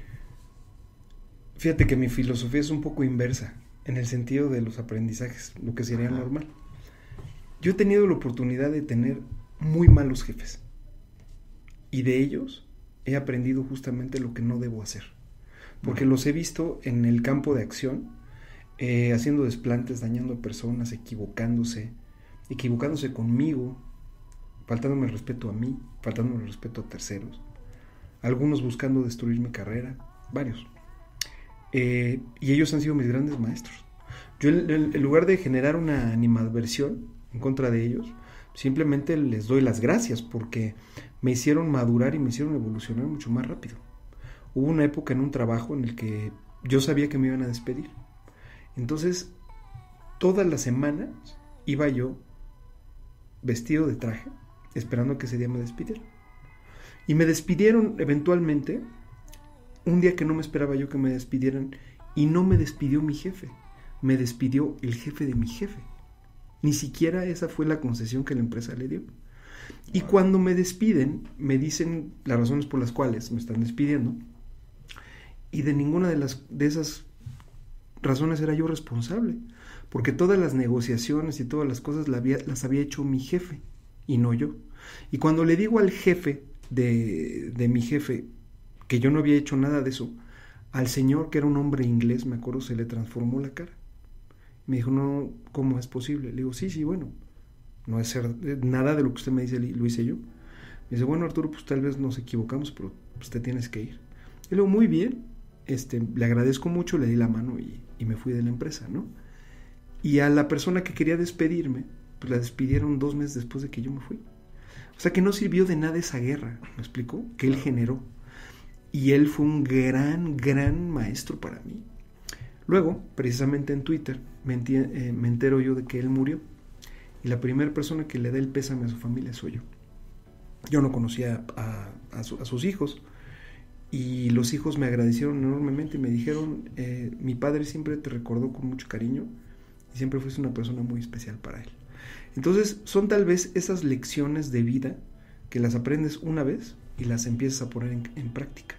Fíjate que mi filosofía es un poco inversa en el sentido de los aprendizajes, lo que sería normal. Yo he tenido la oportunidad de tener muy malos jefes, y de ellos he aprendido justamente lo que no debo hacer, porque los he visto en el campo de acción, haciendo desplantes, dañando a personas, equivocándose conmigo, faltándome el respeto a mí, faltándome el respeto a terceros, algunos buscando destruir mi carrera, varios. Y ellos han sido mis grandes maestros. Yo, en lugar de generar una animadversión en contra de ellos, simplemente les doy las gracias, porque me hicieron madurar y me hicieron evolucionar mucho más rápido. Hubo una época en un trabajo en el que yo sabía que me iban a despedir. Entonces, todas las semanas iba yo vestido de traje, esperando que ese día me despidieran. Y me despidieron eventualmente, un día que no me esperaba yo que me despidieran, y no me despidió mi jefe, me despidió el jefe de mi jefe. Ni siquiera esa fue la concesión que la empresa le dio. Y cuando me despiden, me dicen las razones por las cuales me están despidiendo, y de ninguna de esas razones era yo responsable, porque todas las negociaciones y todas las cosas las había hecho mi jefe y no yo. Y cuando le digo al jefe de mi jefe que yo no había hecho nada de eso, al señor, que era un hombre inglés, me acuerdo, se le transformó la cara. Me dijo, no, ¿cómo es posible? Le digo, sí, bueno, no es nada de lo que usted me dice, lo hice yo. Me dice, bueno, Arturo, pues tal vez nos equivocamos, pero pues te tienes que ir. Y le digo, muy bien, le agradezco mucho, le di la mano y me fui de la empresa, ¿no? Y a la persona que quería despedirme, pues la despidieron 2 meses después de que yo me fui. O sea que no sirvió de nada esa guerra, ¿me explico? Que él generó. Y él fue un gran maestro para mí. Luego, precisamente en Twitter, me entero yo de que él murió. Y la primera persona que le da el pésame a su familia soy yo. Yo no conocía a sus hijos. Y los hijos me agradecieron enormemente y me dijeron, mi padre siempre te recordó con mucho cariño y siempre fuiste una persona muy especial para él. Entonces, son tal vez esas lecciones de vida que las aprendes una vez y las empiezas a poner en práctica.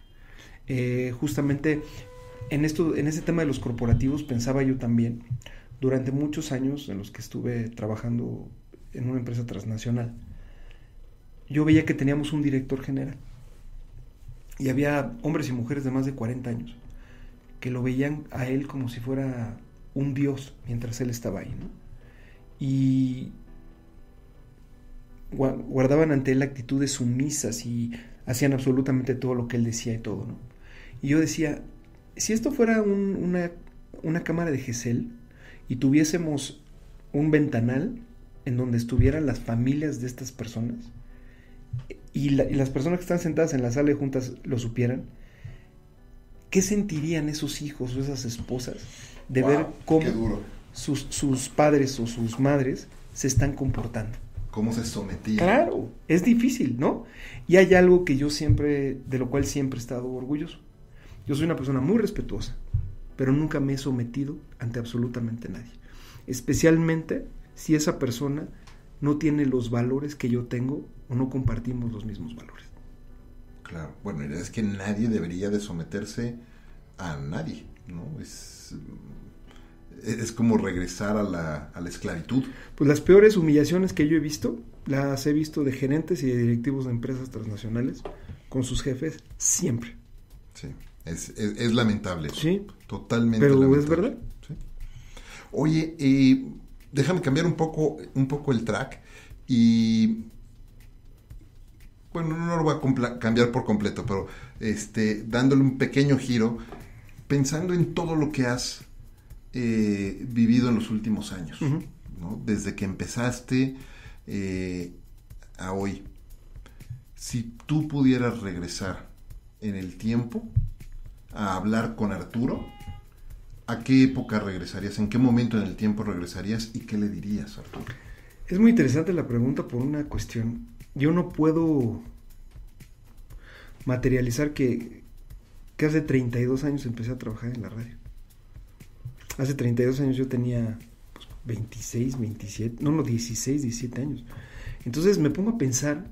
Justamente en ese tema de los corporativos pensaba yo también, durante muchos años en los que estuve trabajando en una empresa transnacional, yo veía que teníamos un director general y había hombres y mujeres de más de 40 años que lo veían a él como si fuera un dios mientras él estaba ahí, ¿no? Y guardaban ante él actitudes sumisas y hacían absolutamente todo lo que él decía y todo, ¿no? Y yo decía, si esto fuera una cámara de Gesell y tuviésemos un ventanal en donde estuvieran las familias de estas personas y las personas que están sentadas en la sala de juntas lo supieran, ¿qué sentirían esos hijos o esas esposas de ver cómo sus padres o sus madres se están comportando? ¿Cómo se sometían? Claro, es difícil, ¿no? Y hay algo que de lo cual siempre he estado orgulloso. Yo soy una persona muy respetuosa, pero nunca me he sometido ante absolutamente nadie. Especialmente si esa persona no tiene los valores que yo tengo o no compartimos los mismos valores. Claro, bueno, es que nadie debería de someterse a nadie, ¿no? es como regresar a la esclavitud. Pues las peores humillaciones que yo he visto, las he visto de gerentes y de directivos de empresas transnacionales con sus jefes siempre. Sí, es lamentable eso. Sí, totalmente pero lamentable. es verdad. Sí. Oye, déjame cambiar un poco el track y... Bueno, no lo voy a cambiar por completo, pero dándole un pequeño giro, pensando en todo lo que has vivido en los últimos años, Uh-huh. ¿no? Desde que empezaste a hoy. Si tú pudieras regresar en el tiempo a hablar con Arturo, ¿a qué época regresarías? ¿En qué momento en el tiempo regresarías? ¿Y qué le dirías, Arturo? Es muy interesante la pregunta por una cuestión. Yo no puedo materializar que hace 32 años empecé a trabajar en la radio. Hace 32 años yo tenía 26, 27, 16, 17 años. Entonces me pongo a pensar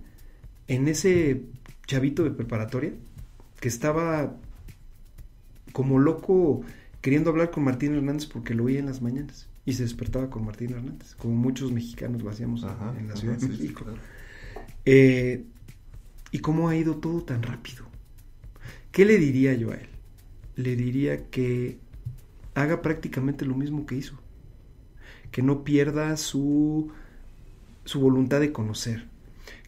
en ese chavito de preparatoria que estaba como loco queriendo hablar con Martín Hernández porque lo oía en las mañanas y se despertaba con Martín Hernández, como muchos mexicanos lo hacíamos en la Ciudad de México. Claro. ¿Y cómo ha ido todo tan rápido? ¿Qué le diría yo a él? Le diría que haga prácticamente lo mismo que hizo, que no pierda su voluntad de conocer,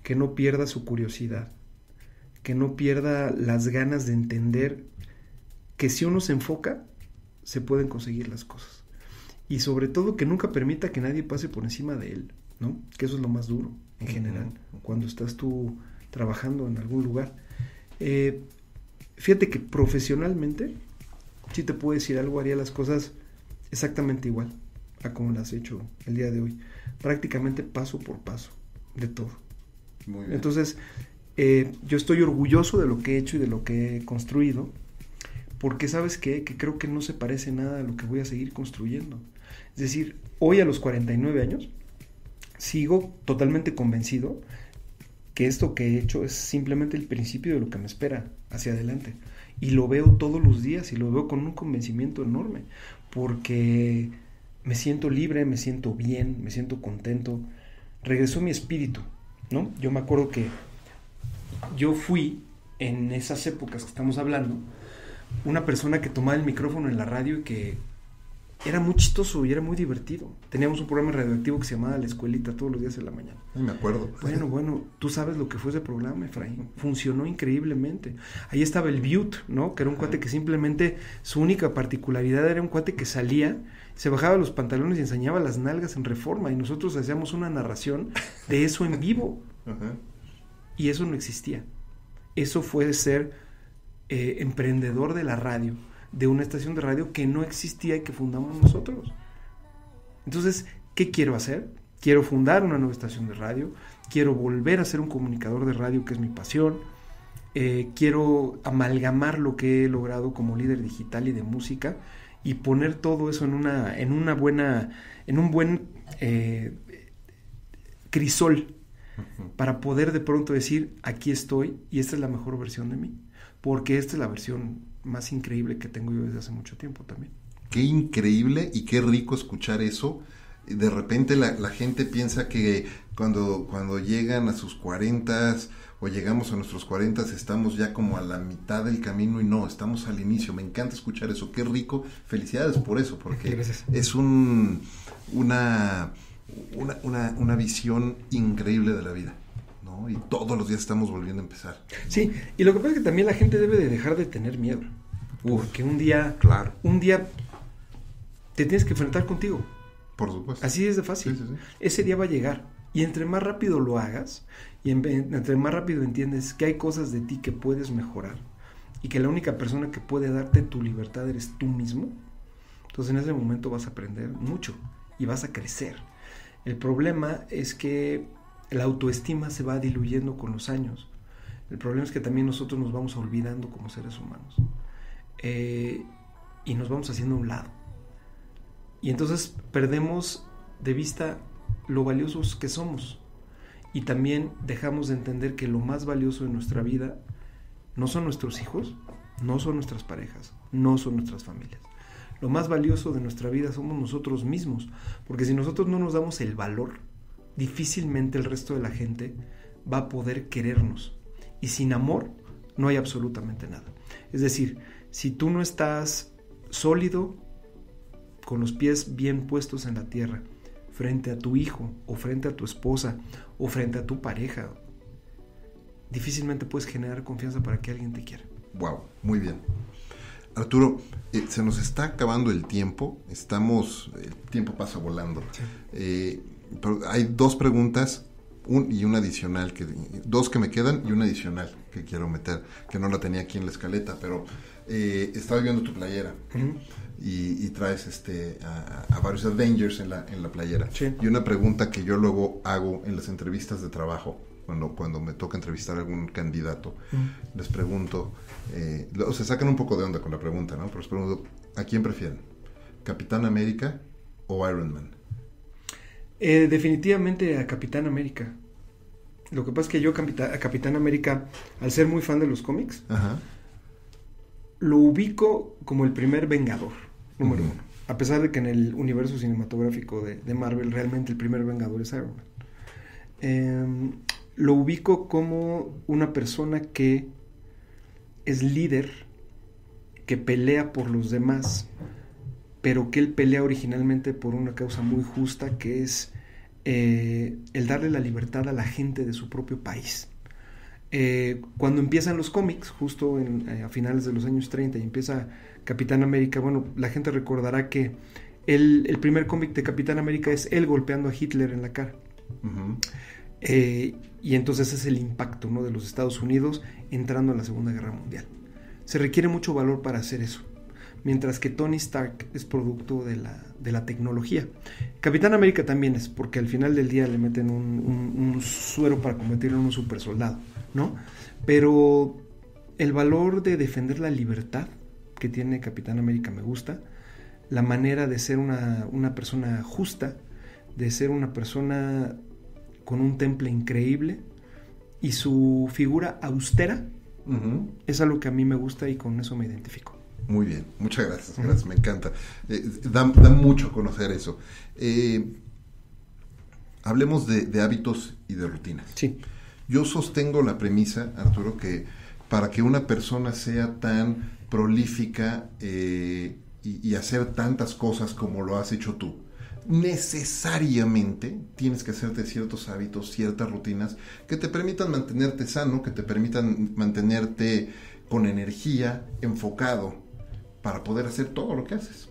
que no pierda su curiosidad, que no pierda las ganas de entender que si uno se enfoca, se pueden conseguir las cosas. Y sobre todo que nunca permita que nadie pase por encima de él, ¿no? Que eso es lo más duro en general, cuando estás tú trabajando en algún lugar. Fíjate que profesionalmente, si te puedo decir algo, haría las cosas exactamente igual a como las he hecho el día de hoy. Prácticamente paso por paso de todo. Muy bien. Entonces, yo estoy orgulloso de lo que he hecho y de lo que he construido, porque ¿sabes qué? Que creo que no se parece nada a lo que voy a seguir construyendo. Es decir, hoy a los 49 años, sigo totalmente convencido que esto que he hecho es simplemente el principio de lo que me espera hacia adelante. Y lo veo todos los días y lo veo con un convencimiento enorme, porque me siento libre, me siento bien, me siento contento. Regresó mi espíritu, ¿no? Yo me acuerdo que yo fui, en esas épocas que estamos hablando, una persona que tomaba el micrófono en la radio y que era muy chistoso y era muy divertido. Teníamos un programa radioactivo que se llamaba La Escuelita todos los días de la mañana. Ay, me acuerdo. Bueno, tú sabes lo que fue ese programa, Efraín. Funcionó increíblemente. Ahí estaba el Butte, ¿no? Que era un cuate que simplemente su única particularidad era un cuate que salía, se bajaba los pantalones y enseñaba las nalgas en Reforma y nosotros hacíamos una narración de eso en vivo. Ajá. Y eso no existía. Eso fue ser emprendedor de la radio, de una estación de radio que no existía y que fundamos nosotros. Entonces, ¿qué quiero hacer? Quiero fundar una nueva estación de radio, quiero volver a ser un comunicador de radio, que es mi pasión, quiero amalgamar lo que he logrado como líder digital y de música y poner todo eso en un buen crisol para poder de pronto decir, aquí estoy y esta es la mejor versión de mí, porque esta es la versión más increíble que tengo yo desde hace mucho tiempo también. Qué increíble y qué rico escuchar eso. De repente la gente piensa que cuando llegan a sus 40s o llegamos a nuestros 40s estamos ya como a la mitad del camino y no, estamos al inicio. Me encanta escuchar eso, qué rico. Felicidades por eso, porque gracias. Es una visión increíble de la vida, ¿no? Y todos los días estamos volviendo a empezar. Sí, y lo que pasa es que también la gente debe de dejar de tener miedo. Porque un día te tienes que enfrentar contigo. Por supuesto. Así es de fácil. Sí. Ese día va a llegar. Y entre más rápido lo hagas, y entre más rápido entiendes que hay cosas de ti que puedes mejorar, y que la única persona que puede darte tu libertad eres tú mismo, entonces en ese momento vas a aprender mucho y vas a crecer. El problema es que la autoestima se va diluyendo con los años. El problema es que también nosotros nos vamos olvidando como seres humanos. Y nos vamos haciendo a un lado. Y entonces perdemos de vista lo valiosos que somos. Y también dejamos de entender que lo más valioso de nuestra vida no son nuestros hijos, no son nuestras parejas, no son nuestras familias. Lo más valioso de nuestra vida somos nosotros mismos, porque si nosotros no nos damos el valor, difícilmente el resto de la gente va a poder querernos. Y sin amor no hay absolutamente nada. Es decir, si tú no estás sólido, con los pies bien puestos en la tierra, frente a tu hijo, o frente a tu esposa, o frente a tu pareja, difícilmente puedes generar confianza para que alguien te quiera. Wow, muy bien. Arturo, se nos está acabando el tiempo. El tiempo pasa volando. Sí. Pero hay dos preguntas y una adicional, dos que me quedan y una adicional que quiero meter, que no la tenía aquí en la escaleta, pero estaba viendo tu playera. Uh-huh. Y traes a varios Avengers en la playera. Sí. Y una pregunta que yo luego hago en las entrevistas de trabajo, cuando me toca entrevistar a algún candidato, les pregunto, se sacan un poco de onda con la pregunta, ¿no? Pero les pregunto, ¿a quién prefieren? ¿Capitán América o Iron Man? Definitivamente a Capitán América. Lo que pasa es que yo a Capitán América, al ser muy fan de los cómics, ajá, lo ubico como el primer Vengador, número uno. A pesar de que en el universo cinematográfico de Marvel realmente el primer Vengador es Iron Man. Lo ubico como una persona que es líder, que pelea por los demás, pero que él pelea originalmente por una causa muy justa, que es el darle la libertad a la gente de su propio país. Cuando empiezan los cómics, justo a finales de los años 30, y empieza Capitán América, bueno, la gente recordará que el primer cómic de Capitán América es él golpeando a Hitler en la cara. Uh-huh. Y entonces es el impacto, ¿no?, de los Estados Unidos entrando en la Segunda Guerra Mundial. Se requiere mucho valor para hacer eso, mientras que Tony Stark es producto de la tecnología. Capitán América también es, porque al final del día le meten un suero para convertirlo en un super soldado, ¿no? Pero el valor de defender la libertad que tiene Capitán América me gusta, la manera de ser una persona justa, de ser una persona con un temple increíble, y su figura austera, uh-huh, es algo que a mí me gusta y con eso me identifico. Muy bien, muchas gracias, uh-huh, gracias, me encanta. Da mucho a conocer eso. Hablemos de hábitos y de rutinas. Sí. Yo sostengo la premisa, Arturo, que para que una persona sea tan prolífica y hacer tantas cosas como lo has hecho tú, necesariamente tienes que hacerte ciertos hábitos, ciertas rutinas que te permitan mantenerte sano, que te permitan mantenerte con energía, enfocado, para poder hacer todo lo que haces.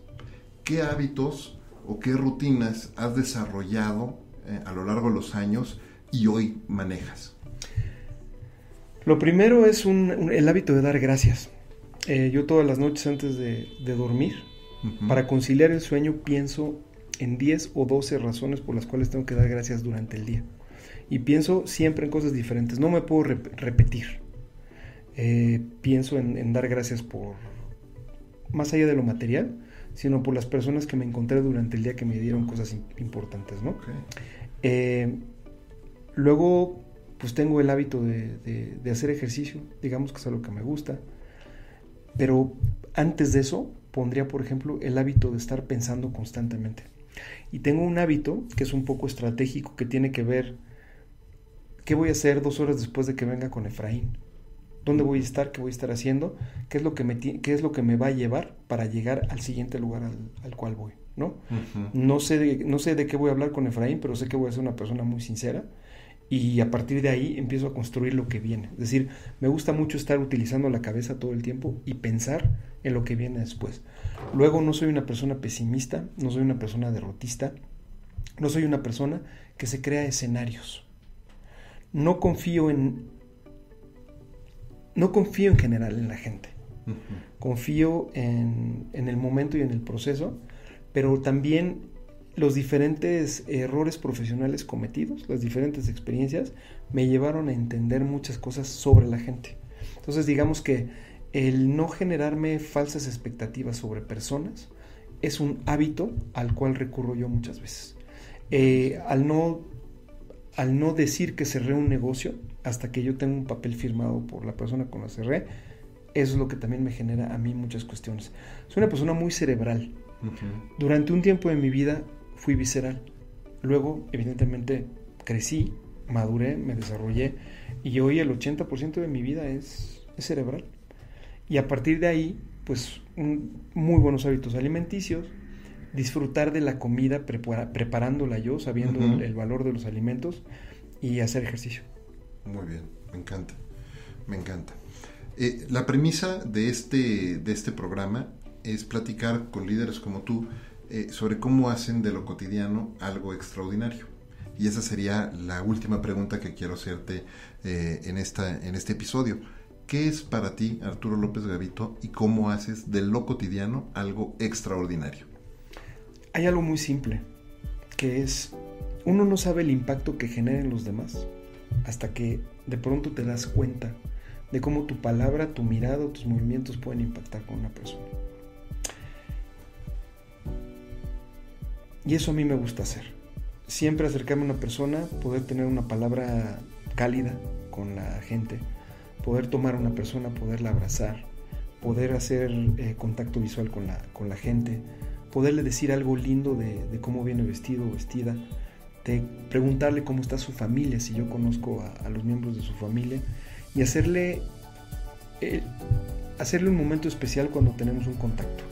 ¿Qué hábitos o qué rutinas has desarrollado a lo largo de los años y hoy manejas? Lo primero es el hábito de dar gracias. Yo todas las noches antes de dormir, uh-huh, para conciliar el sueño, pienso en 10 o 12 razones por las cuales tengo que dar gracias durante el día. Y pienso siempre en cosas diferentes. No me puedo repetir. Pienso en dar gracias por, más allá de lo material, sino por las personas que me encontré durante el día que me dieron cosas importantes, ¿no? Okay. Luego, pues tengo el hábito de hacer ejercicio, digamos que es algo que me gusta. Pero antes de eso, pondría, por ejemplo, el hábito de estar pensando constantemente. Y tengo un hábito que es un poco estratégico, que tiene que ver qué voy a hacer 2 horas después de que venga con Efraín. ¿Dónde voy a estar? ¿Qué voy a estar haciendo? ¿Qué es lo que me va a llevar para llegar al siguiente lugar al cual voy, ¿no? Uh-huh. No sé de qué voy a hablar con Efraín, pero sé que voy a ser una persona muy sincera, y a partir de ahí empiezo a construir lo que viene. Es decir, me gusta mucho estar utilizando la cabeza todo el tiempo y pensar en lo que viene después. Luego, no soy una persona pesimista, no soy una persona derrotista, no soy una persona que se crea escenarios. No confío en general en la gente. Uh-huh. Confío en el momento y en el proceso, pero también los diferentes errores profesionales cometidos, las diferentes experiencias, me llevaron a entender muchas cosas sobre la gente. Entonces, digamos que el no generarme falsas expectativas sobre personas es un hábito al cual recurro yo muchas veces. Al no decir que cerré un negocio hasta que yo tengo un papel firmado por la persona con la que cerré, eso es lo que también me genera a mí muchas cuestiones. Soy una persona muy cerebral. Uh-huh. Durante un tiempo de mi vida fui visceral. Luego, evidentemente, crecí, maduré, me desarrollé y hoy el 80% de mi vida es cerebral. Y a partir de ahí, pues, muy buenos hábitos alimenticios, disfrutar de la comida preparándola yo, sabiendo uh-huh. el valor de los alimentos y hacer ejercicio. Muy bien, me encanta, me encanta. La premisa de este programa es platicar con líderes como tú sobre cómo hacen de lo cotidiano algo extraordinario. Y esa sería la última pregunta que quiero hacerte en este episodio. ¿Qué es para ti, Arturo López Gavito, y cómo haces de lo cotidiano algo extraordinario? Hay algo muy simple, que es, uno no sabe el impacto que genera en los demás hasta que de pronto te das cuenta de cómo tu palabra, tu mirada, tus movimientos pueden impactar con una persona. Y eso a mí me gusta hacer. Siempre acercarme a una persona, poder tener una palabra cálida con la gente, poder tomar a una persona, poderla abrazar, poder hacer contacto visual con la gente, poderle decir algo lindo de cómo viene vestido o vestida, de preguntarle cómo está su familia, si yo conozco a los miembros de su familia, y hacerle un momento especial cuando tenemos un contacto.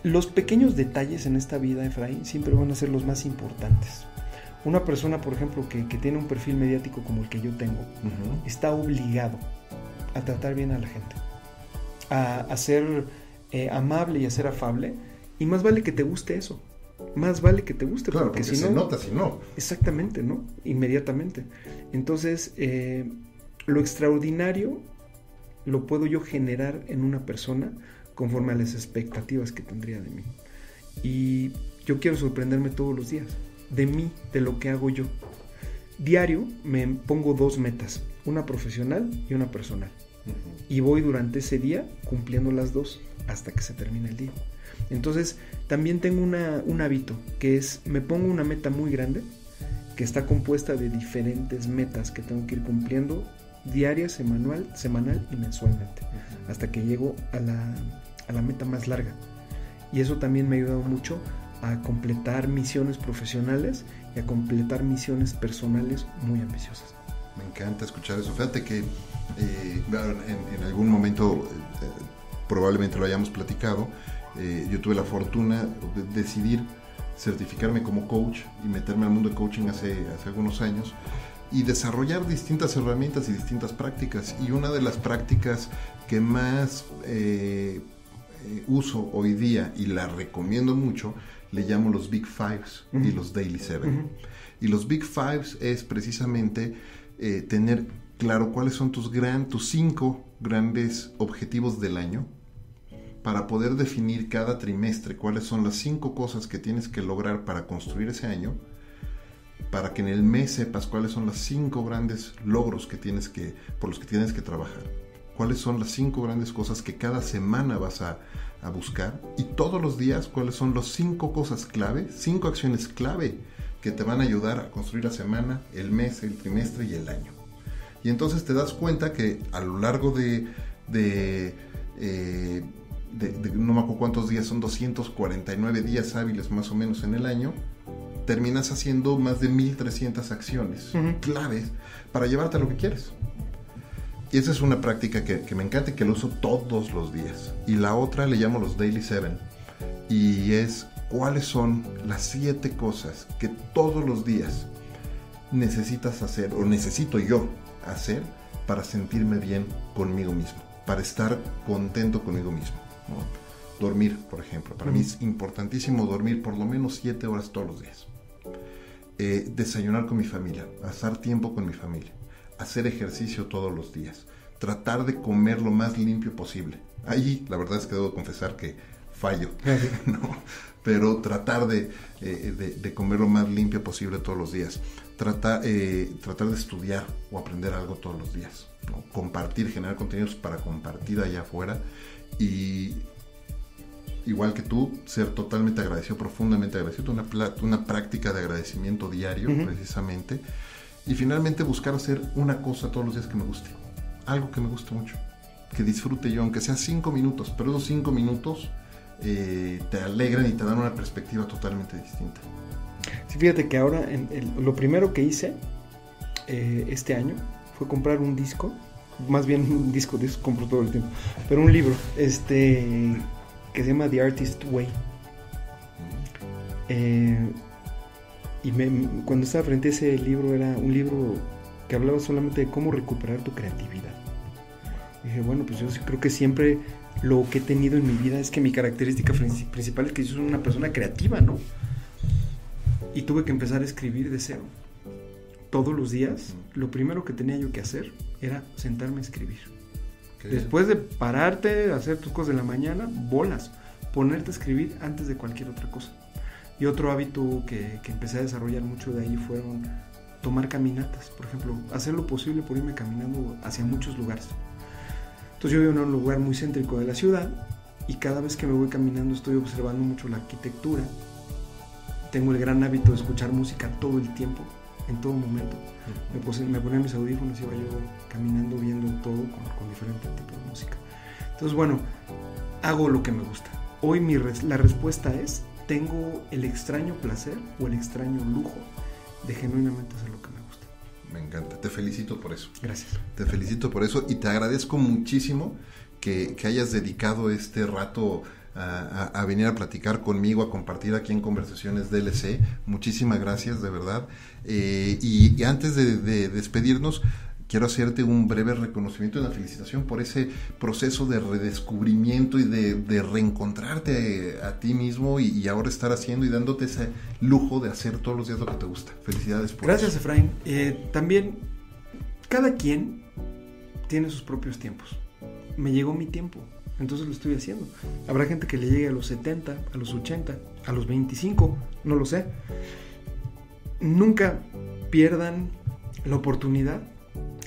Los pequeños detalles en esta vida, Efraín, siempre van a ser los más importantes. Una persona, por ejemplo, que tiene un perfil mediático como el que yo tengo, uh-huh, está obligado a tratar bien a la gente, a ser amable y a ser afable, y más vale que te guste eso. Más vale que te guste, claro, porque si no, se nota, si no. Exactamente, ¿no? Inmediatamente. Entonces, lo extraordinario lo puedo yo generar en una persona conforme a las expectativas que tendría de mí. Y yo quiero sorprenderme todos los días de mí, de lo que hago yo. Diario me pongo 2 metas, una profesional y una personal. Uh-huh. Y voy durante ese día cumpliendo las 2 hasta que se termine el día. Entonces, también tengo un hábito, que es, me pongo una meta muy grande, que está compuesta de diferentes metas que tengo que ir cumpliendo diaria, semanal y mensualmente, uh-huh, hasta que llego a la meta más larga. Y eso también me ha ayudado mucho a completar misiones profesionales y a completar misiones personales muy ambiciosas. Me encanta escuchar eso. Fíjate que en algún momento probablemente lo hayamos platicado. Yo tuve la fortuna de decidir certificarme como coach y meterme al mundo de coaching hace algunos años y desarrollar distintas herramientas y distintas prácticas. Y una de las prácticas que más uso hoy día y la recomiendo mucho, le llamo los Big Fives, uh-huh, y los Daily 7. Uh-huh. Y los Big Fives es precisamente tener claro cuáles son tus 5 grandes objetivos del año, para poder definir cada trimestre cuáles son las 5 cosas que tienes que lograr para construir ese año, para que en el mes sepas cuáles son las 5 grandes logros por los que tienes que trabajar, cuáles son las 5 grandes cosas que cada semana vas a buscar, y todos los días cuáles son las 5 cosas clave, 5 acciones clave que te van a ayudar a construir la semana, el mes, el trimestre y el año. Y entonces te das cuenta que a lo largo de no me acuerdo cuántos días, son 249 días hábiles más o menos en el año, terminas haciendo más de 1300 acciones, uh-huh, claves para llevarte a lo que quieres. Y esa es una práctica que me encanta y que lo uso todos los días. Y la otra le llamo los Daily 7, y es cuáles son las 7 cosas que todos los días necesitas hacer, o necesito yo hacer, para sentirme bien conmigo mismo, para estar contento conmigo mismo, ¿no? Dormir, por ejemplo. Para mí es importantísimo dormir por lo menos 7 horas todos los días. Desayunar con mi familia, pasar tiempo con mi familia, hacer ejercicio todos los días, tratar de comer lo más limpio posible. Ahí la verdad es que debo confesar que fallo, ¿no? Pero tratar de comer lo más limpio posible todos los días, tratar de estudiar o aprender algo todos los días, ¿no? Compartir, generar contenidos para compartir allá afuera, y igual que tú, ser totalmente agradecido, profundamente agradecido, una práctica de agradecimiento diario, uh-huh, precisamente, y finalmente buscar hacer una cosa todos los días que me guste, algo que me guste mucho. que disfrute yo, aunque sea 5 minutos, pero esos 5 minutos te alegran y te dan una perspectiva totalmente distinta. Sí, fíjate que ahora lo primero que hice este año fue comprar un disco, más bien un disco compro todo el tiempo, pero un libro que se llama The Artist Way. Y cuando estaba frente a ese libro, era un libro que hablaba solamente de cómo recuperar tu creatividad. Y dije, bueno, pues yo creo que siempre lo que he tenido en mi vida es que mi característica principal es que yo soy una persona creativa, ¿no? Y tuve que empezar a escribir de cero. Todos los días, lo primero que tenía yo que hacer era sentarme a escribir. Después de pararte, hacer tus cosas de la mañana, bolas, ponerte a escribir antes de cualquier otra cosa. Y otro hábito que empecé a desarrollar mucho de ahí fueron tomar caminatas, por ejemplo, hacer lo posible por irme caminando hacia muchos lugares. Entonces yo vivo en un lugar muy céntrico de la ciudad y cada vez que me voy caminando estoy observando mucho la arquitectura. Tengo el gran hábito de escuchar música todo el tiempo, en todo momento. Me ponía mis audífonos y iba yo caminando, viendo todo con diferentes tipos de música. Entonces, bueno, hago lo que me gusta. Hoy la respuesta es: tengo el extraño placer o el extraño lujo de genuinamente hacer lo que me gusta. Me encanta, te felicito por eso. Gracias. Te felicito por eso y te agradezco muchísimo que hayas dedicado este rato a venir a platicar conmigo, a compartir aquí en Conversaciones DLC. Muchísimas gracias, de verdad. Y antes de despedirnos, quiero hacerte un breve reconocimiento y una felicitación por ese proceso de redescubrimiento y de reencontrarte a ti mismo y ahora estar haciendo y dándote ese lujo de hacer todos los días lo que te gusta. Felicidades por Gracias, eso. Efraín. También, cada quien tiene sus propios tiempos. Me llegó mi tiempo, entonces lo estoy haciendo. Habrá gente que le llegue a los 70, a los 80, a los 25, no lo sé. Nunca pierdan la oportunidad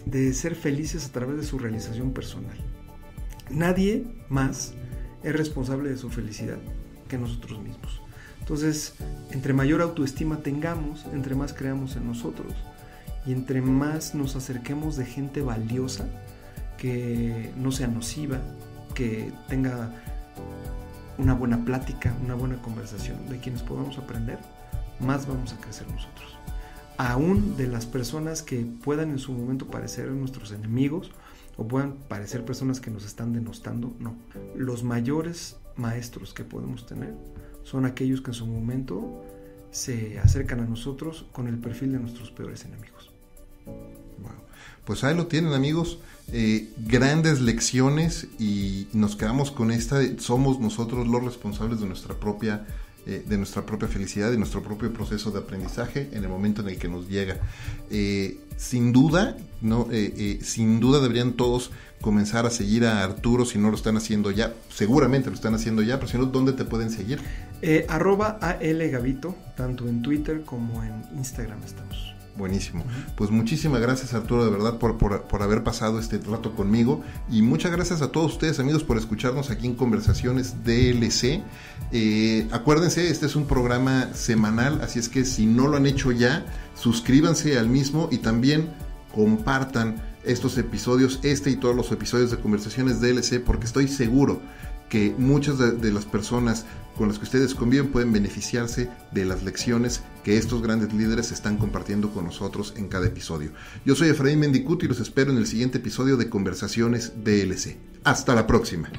de ser felices a través de su realización personal. Nadie más es responsable de su felicidad que nosotros mismos. Entonces, entre mayor autoestima tengamos, entre más creamos en nosotros y entre más nos acerquemos de gente valiosa, que no sea nociva, que tenga una buena plática, una buena conversación, de quienes podamos aprender, más vamos a crecer nosotros. Aún de las personas que puedan en su momento parecer nuestros enemigos o puedan parecer personas que nos están denostando, no. Los mayores maestros que podemos tener son aquellos que en su momento se acercan a nosotros con el perfil de nuestros peores enemigos. Wow. Pues ahí lo tienen, amigos, grandes lecciones y nos quedamos con esta: somos nosotros los responsables de nuestra propia felicidad, de nuestro propio proceso de aprendizaje en el momento en el que nos llega. Sin duda deberían todos comenzar a seguir a Arturo si no lo están haciendo ya. Seguramente lo están haciendo ya, pero si no, ¿dónde te pueden seguir? @ALGavito, tanto en Twitter como en Instagram estamos. Buenísimo. Pues muchísimas gracias, Arturo, de verdad, por haber pasado este rato conmigo. Y muchas gracias a todos ustedes, amigos, por escucharnos aquí en Conversaciones DLC. Acuérdense, este es un programa semanal, así es que si no lo han hecho ya, suscríbanse al mismo y también compartan estos episodios, y todos los episodios de Conversaciones DLC, porque estoy seguro que muchas de las personas con las que ustedes conviven pueden beneficiarse de las lecciones que estos grandes líderes están compartiendo con nosotros en cada episodio. Yo soy Efraín Mendicuti y los espero en el siguiente episodio de Conversaciones DLC. Hasta la próxima.